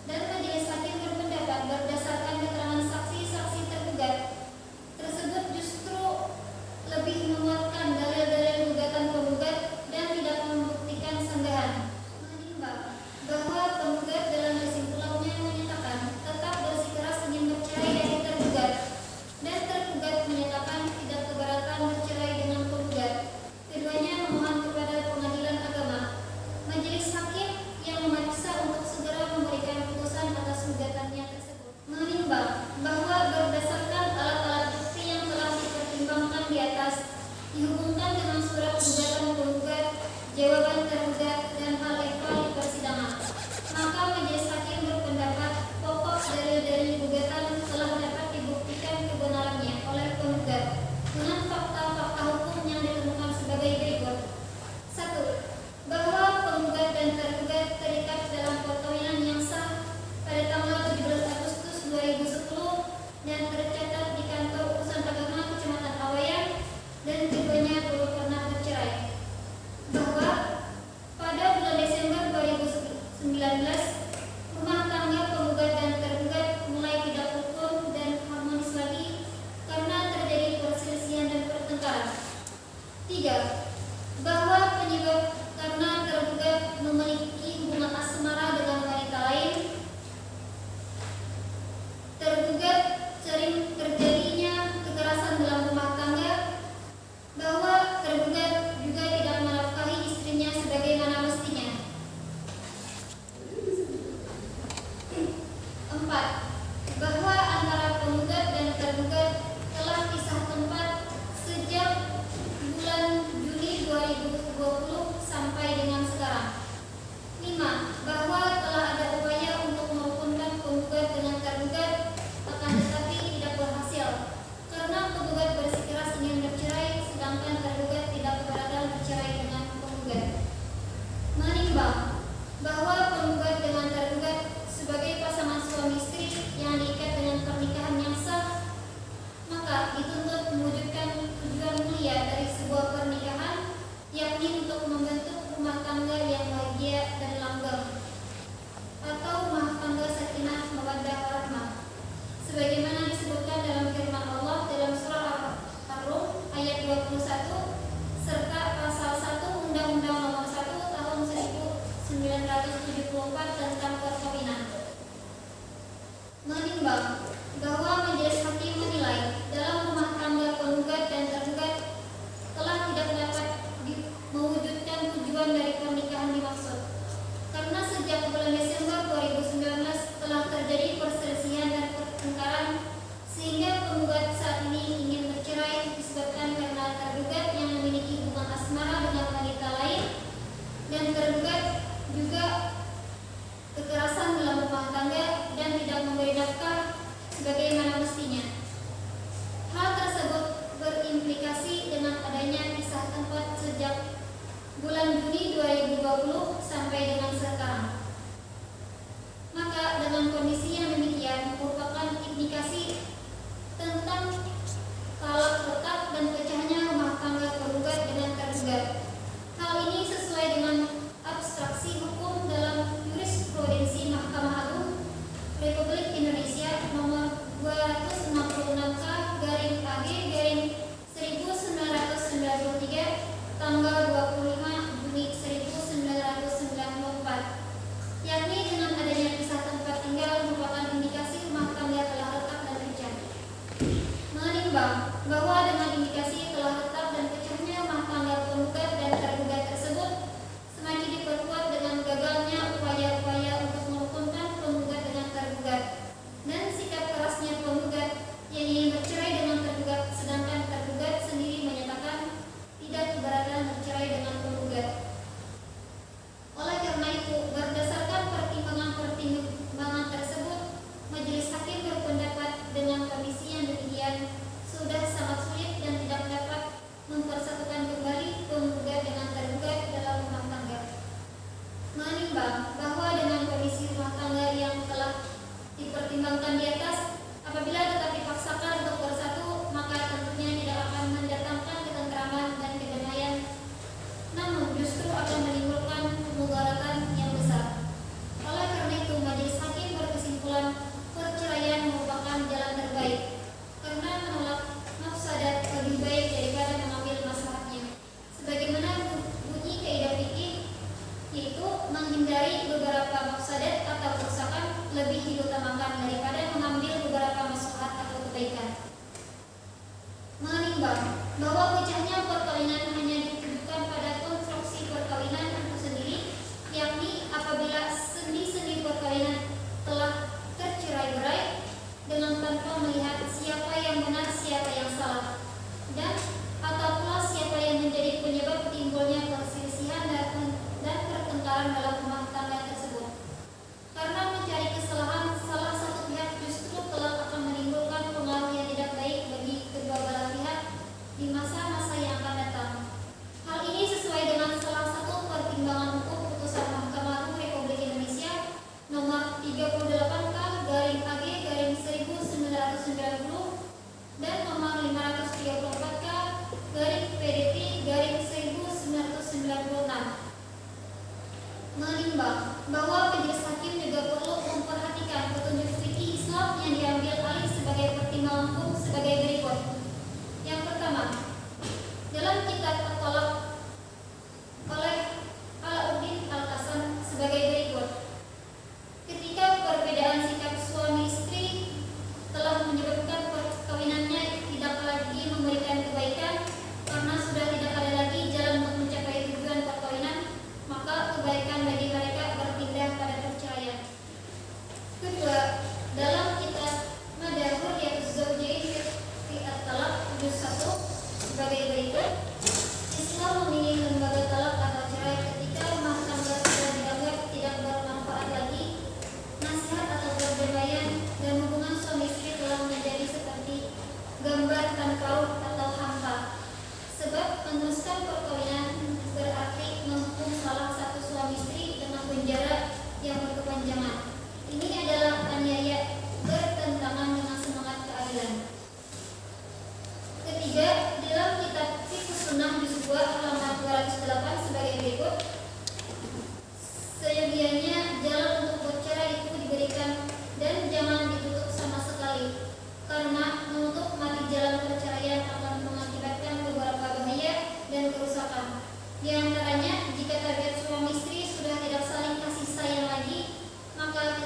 Dan majelis hakim berpendapat berdasarkan keterangan saksi-saksi tergugat tersebut justru lebih menguatkan dalil-dalil gugatan penggugat dan tidak membuktikan sanggahan. Menimbang bahwa penggugat dalam kesimpulannya menyatakan tetap bersikeras ingin bercerai dari tergugat dan tergugat menyatakan tidak keberatan bercerai dengan penggugat. Keduanya memohon kepada Pengadilan Agama, majelis hakim yang memeriksa untuk segera memberikan putusan atas gugatannya tersebut. Menimbang bahwa berdasarkan alat-alat bukti yang telah dipertimbangkan di atas, dihubungkan dengan surat gugatan penggugat, jawaban tergugat, dan hal ehwal di persidangan, maka majelis hakim berpendapat pokok dalil-dalil gugatan telah dapat dibuktikan kebenarannya oleh penggugat dengan fakta-fakta hukum yang ditemukan sebagai berikut. 1. Bahwa penggugat dan tergugat terikat dalam perkawinan yang sah pada tanggal 17 Agustus 2010 dan tercatat di kantor urusan agama Kecamatan Awayan, dan keduanya belum pernah bercerai. Bahwa pada bulan Desember 2019 rumah tangga penggugat dan tergugat mulai tidak rukun dan harmonis lagi karena terjadi perselisihan dan pertengkaran. 3. Bahwa penyebab karena tergugat memiliki hubungan asmara dengan wanita lain, tergugat sering terjadinya kekerasan dalam rumah tangga, bahwa tergugat juga tidak menafkahi istrinya sebagaimana mestinya. 4. Bahwa antara penggugat dan tergugat telah pisah tempat sejak bulan Juli 2020 sampai dengan sekarang. 5. Bahwa telah ada upaya untuk merukunkan penggugat dengan tergugat, akan tetapi tidak berhasil karena penggugat bersikeras ingin bercerai sedangkan tergugat tidak keberatan bercerai dengan penggugat. Menimbang bahwa penggugat dengan tergugat sebagai pasangan suami istri yang diikat dengan pernikahan yang sah, maka dituntut mewujudkan tujuan mulia dari sebuah pernikahan, yakni untuk membentuk rumah tangga yang bahagia dan langgeng, atau rumah tangga sakinah mawaddah warahmah, sebagaimana disebutkan dalam firman Allah dalam surah Ar-Rum ayat 21 serta pasal 1 Undang-Undang Nomor 1 Tahun 1974 tentang perkawinan. Menimbang bahwa majelis hakim menilai dalam rumah tangga penggugat dan tergugat telah tidak dapat mewujudkan tujuan dari pernikahan dimaksud, karena sejak bulan Desember 2019 telah terjadi perselisihan dan pertengkaran sehingga penggugat saat ini ingin bercerai disebabkan karena tergugat yang memiliki hubungan asmara dengan wanita lain dan tergugat juga kekerasan dalam rumah tangga dan tidak memberi nafkah sebagaimana mestinya. Hal tersebut berimplikasi dengan adanya pisah tempat sejak bulan Juni 2020 sampai dengan sekarang. Maka dengan kondisi yang demikian merupakan indikasi tentang talak retak dan pecahnya rumah tangga penggugat dengan tergugat. Hal ini sesuai dengan abstraksi hukum dalam jurisprudensi Mahkamah Agung Republik Indonesia nomor 265/AG/1993 tanggal 25 Juni 1994, yakni dengan adanya pisah tempat tinggal merupakan indikasi rumah tangga telah retak dan pecah. Menimbang bahwa dengan indikasi telah retak dan pecahnya rumah tangga penggugat dan tergugat tersebut semakin diperkuat dengan gagalnya upaya-upaya untuk merukunkan penggugat dengan tergugat dan sikap kerasnya penggugat yang ingin bercerai dengan tergugat sedangkan tergugat sendiri menyatakan tidak keberatan bercerai dengan penggugat. Oleh karena itu, berdasarkan pertimbangan tersebut, majelis hakim berpendapat dengan kondisi yang demikian sudah sangat sulit dan tidak dapat mempersatukan kembali penggugat dengan tergugat dalam rumah tangga. Menimbang bahwa dengan kondisi rumah tangga yang telah dipertimbangkan di atas, apabila tetap dipaksakan untuk bersatu, maka tentunya tidak akan mendatangkan ketentraman dan kedamaian, namun justru akan menimbulkan kemudaratan yang menghindari beberapa mafsadat atau kerusakan lebih diutamakan daripada mengambil beberapa maslahat atau kebaikan. Menimbang bahwa pecahnya perkawinan hanya ditujukan pada konstruksi perkawinan itu sendiri, yakni apabila sendi-sendi perkawinan telah tercerai-berai dengan tanpa melihat siapa yang benar siapa yang salah, dan atau pula siapa yang menjadi penyebab timbulnya perselisihan dan pertengkaran dalam rumah tangga tersebut. Karena mencari kesalahan salah satu pihak justru kelak akan menimbulkan pengaruh yang tidak baik bagi kedua belah pihak di masa-masa yang akan datang. Hal ini sesuai dengan salah satu pertimbangan hukum putusan Mahkamah Agung Republik Indonesia nomor 38K/AG/1990 dan nomor 534K/PDT/1996. Menimbang bahwa majelis hakim juga perlu memperhatikan petunjuk fikih Islam yang diambil alih sebagai pertimbangan hukum sebagai berikut. Yang pertama, dalam kitab At-Thalaq oleh Alauddin Al-Hasan sebagai berikut. Ketika perbedaan sikap suami istri telah menyebabkan perkawinannya tidak lagi memberikan kebaikan karena sudah tidak ada lagi jalan untuk mencapai tujuan perkawinan, maka kebaikan bagi mereka berpindah pada perceraian. Kedua, dalam kitab Madahuriyatuz Zawjain fi At-Talaq juz 1 sebagai berikut. Islam memilih lembaga talak atau cerai ketika rumah tangga sudah dianggap tidak bermanfaat lagi, nasihat atau perdamaian dan hubungan suami istri telah menjadi seperti gambar tanpa ruh atau hampa. Sebab meneruskan perkawinan berarti menghukum salah satu suami istri dengan penjara yang berkepanjangan. Ini adalah aniaya bertentangan dengan semangat keadilan. Ketiga, dalam kitab Fiqh Sunnah juz 2 halaman 208 sebagai berikut. Seyogianya jalan untuk bercerai itu diberikan dan jangan ditutup sama sekali, karena menutup mati jalan perceraian akan mengakibatkan beberapa bahaya dan kerusakan. Di antaranya, jika target suami istri sudah tidak saling kasih sayang lagi, maka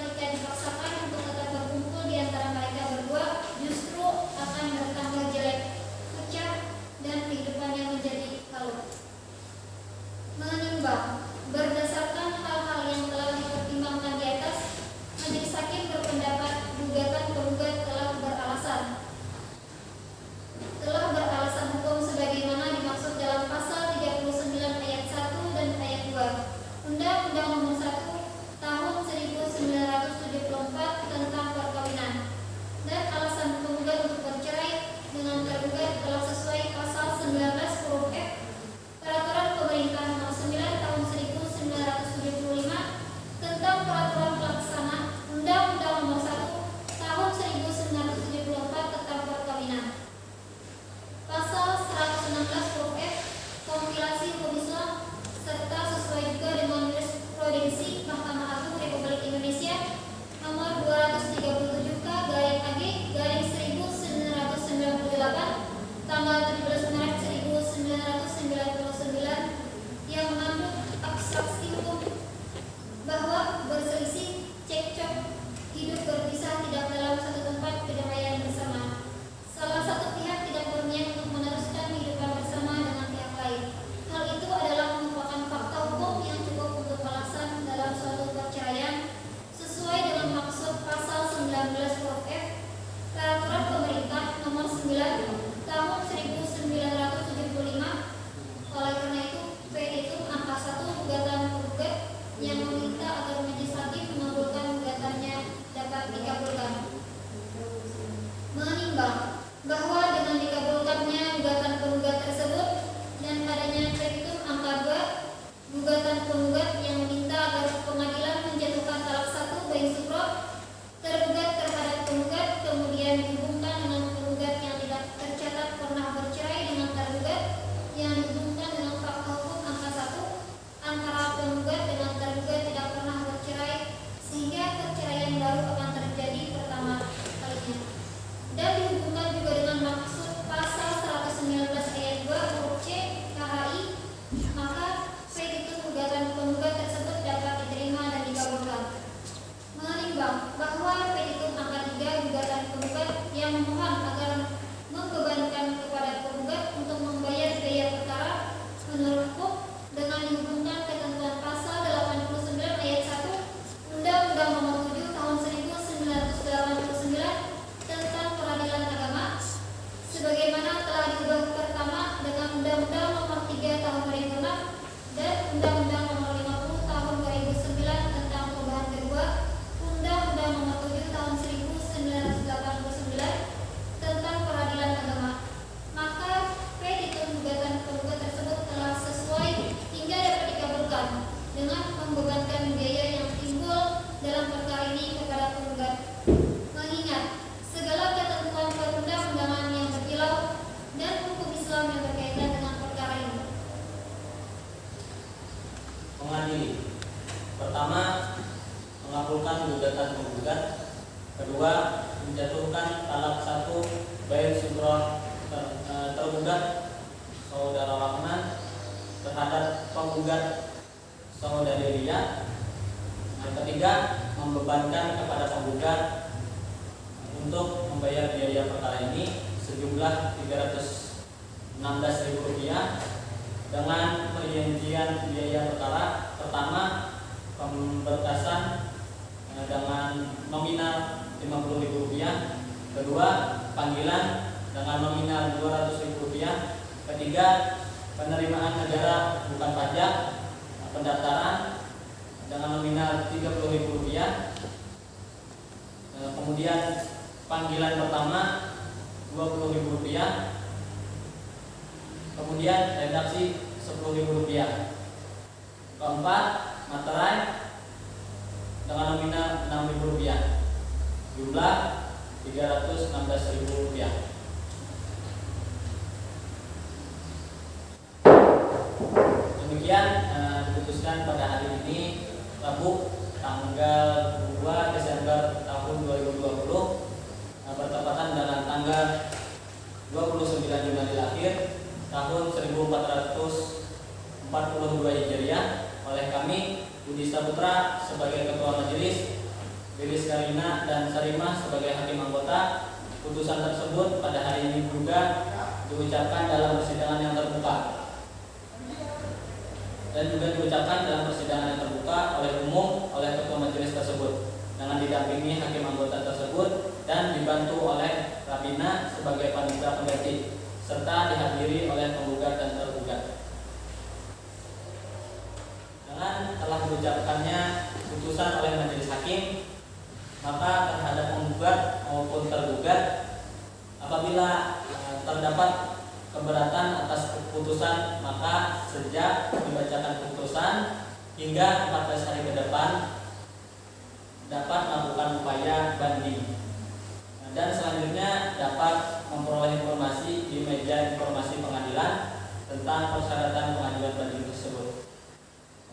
pertama, mengabulkan gugatan penggugat. Kedua, menjatuhkan talak 1 baik sumroh tergugat saudara Rahman terhadap penggugat saudari Lia. Yang ketiga, membebankan kepada penggugat untuk membayar biaya perkara ini sejumlah Rp316.000 dengan perincian biaya perkara. Pertama, pemberkasan dengan nominal Rp50.000. Kedua, panggilan dengan nominal Rp200.000. Ketiga, penerimaan negara bukan pajak pendaftaran dengan nominal Rp30.000. Kemudian panggilan pertama Rp20.000. Kemudian redaksi Rp10.000. Keempat, materai dengan nominal Rp6.000. Jumlah Rp316.000. Demikian diputuskan pada hari ini, Rabu tanggal 2 Desember tahun 2020, bertepatan dengan tanggal 29 Jumadil Akhir tahun 1442 Hijriah. Oleh kami, Budi Saputra sebagai Ketua Majelis, Lilis Karina dan Sarimah sebagai Hakim Anggota. Putusan tersebut pada hari ini juga diucapkan dalam persidangan yang terbuka dan juga diucapkan dalam persidangan yang terbuka oleh umum oleh Ketua Majelis tersebut dengan didampingi hakim anggota tersebut dan dibantu oleh Rabina sebagai panitia pengganti serta dihadiri oleh penggugat dan tergugat. Dengan telah diucapkannya putusan oleh majelis hakim, maka terhadap penggugat maupun tergugat, apabila terdapat keberatan atas putusan, maka sejak dibacakan putusan hingga 14 hari ke depan dapat melakukan upaya banding, dan selanjutnya dapat memperoleh informasi di meja informasi pengadilan tentang persyaratan pengajuan banding tersebut.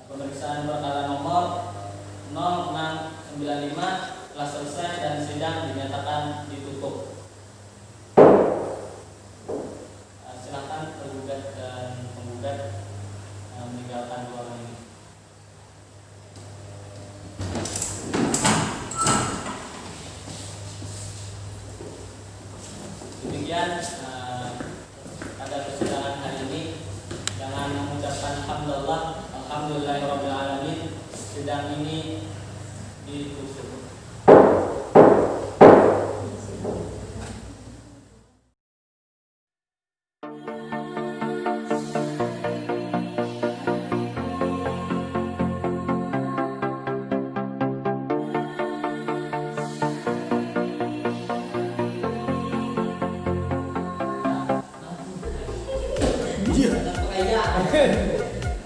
Pemeriksaan perkara nomor 0695 telah selesai dan sidang dinyatakan ditutup. Silakan tergugat dan penggugat meninggalkan ruangan ini. Demikian pada persidangan hari ini, dengan mengucapkan alhamdulillahirabbil alamin, sidang ini ditutup.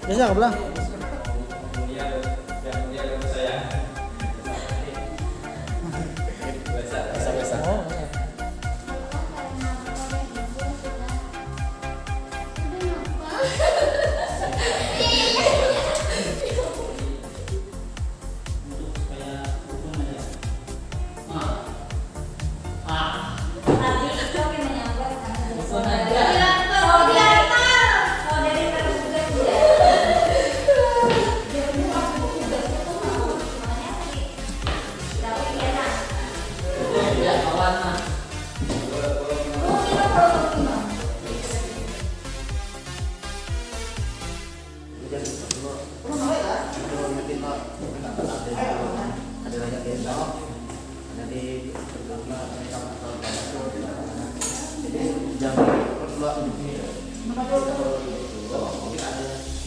Biasa nggak bilang? Tadi itu yang menyampaikan saudari tergugat dia. Dia punya tergugat itu mau gimana tadi? Tapi enak. Tidak kawan. Oh, kita kalau gimana?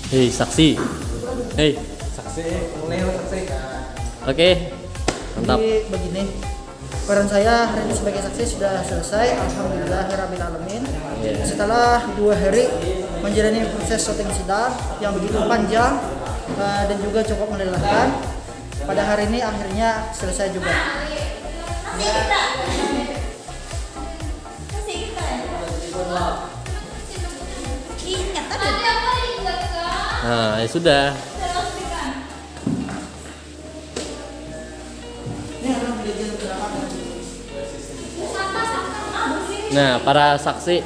Hei saksi, hei Saksi, Leo saksi. oke, mantap. Jadi begini, peran saya hari ini sebagai saksi sudah selesai, alhamdulillahirabbil alamin. Iya. Setelah 2 hari menjalani proses syuting sidang yang begitu panjang dan juga cukup melelahkan, pada hari ini akhirnya selesai juga. Nah, ya sudah. Nah, para saksi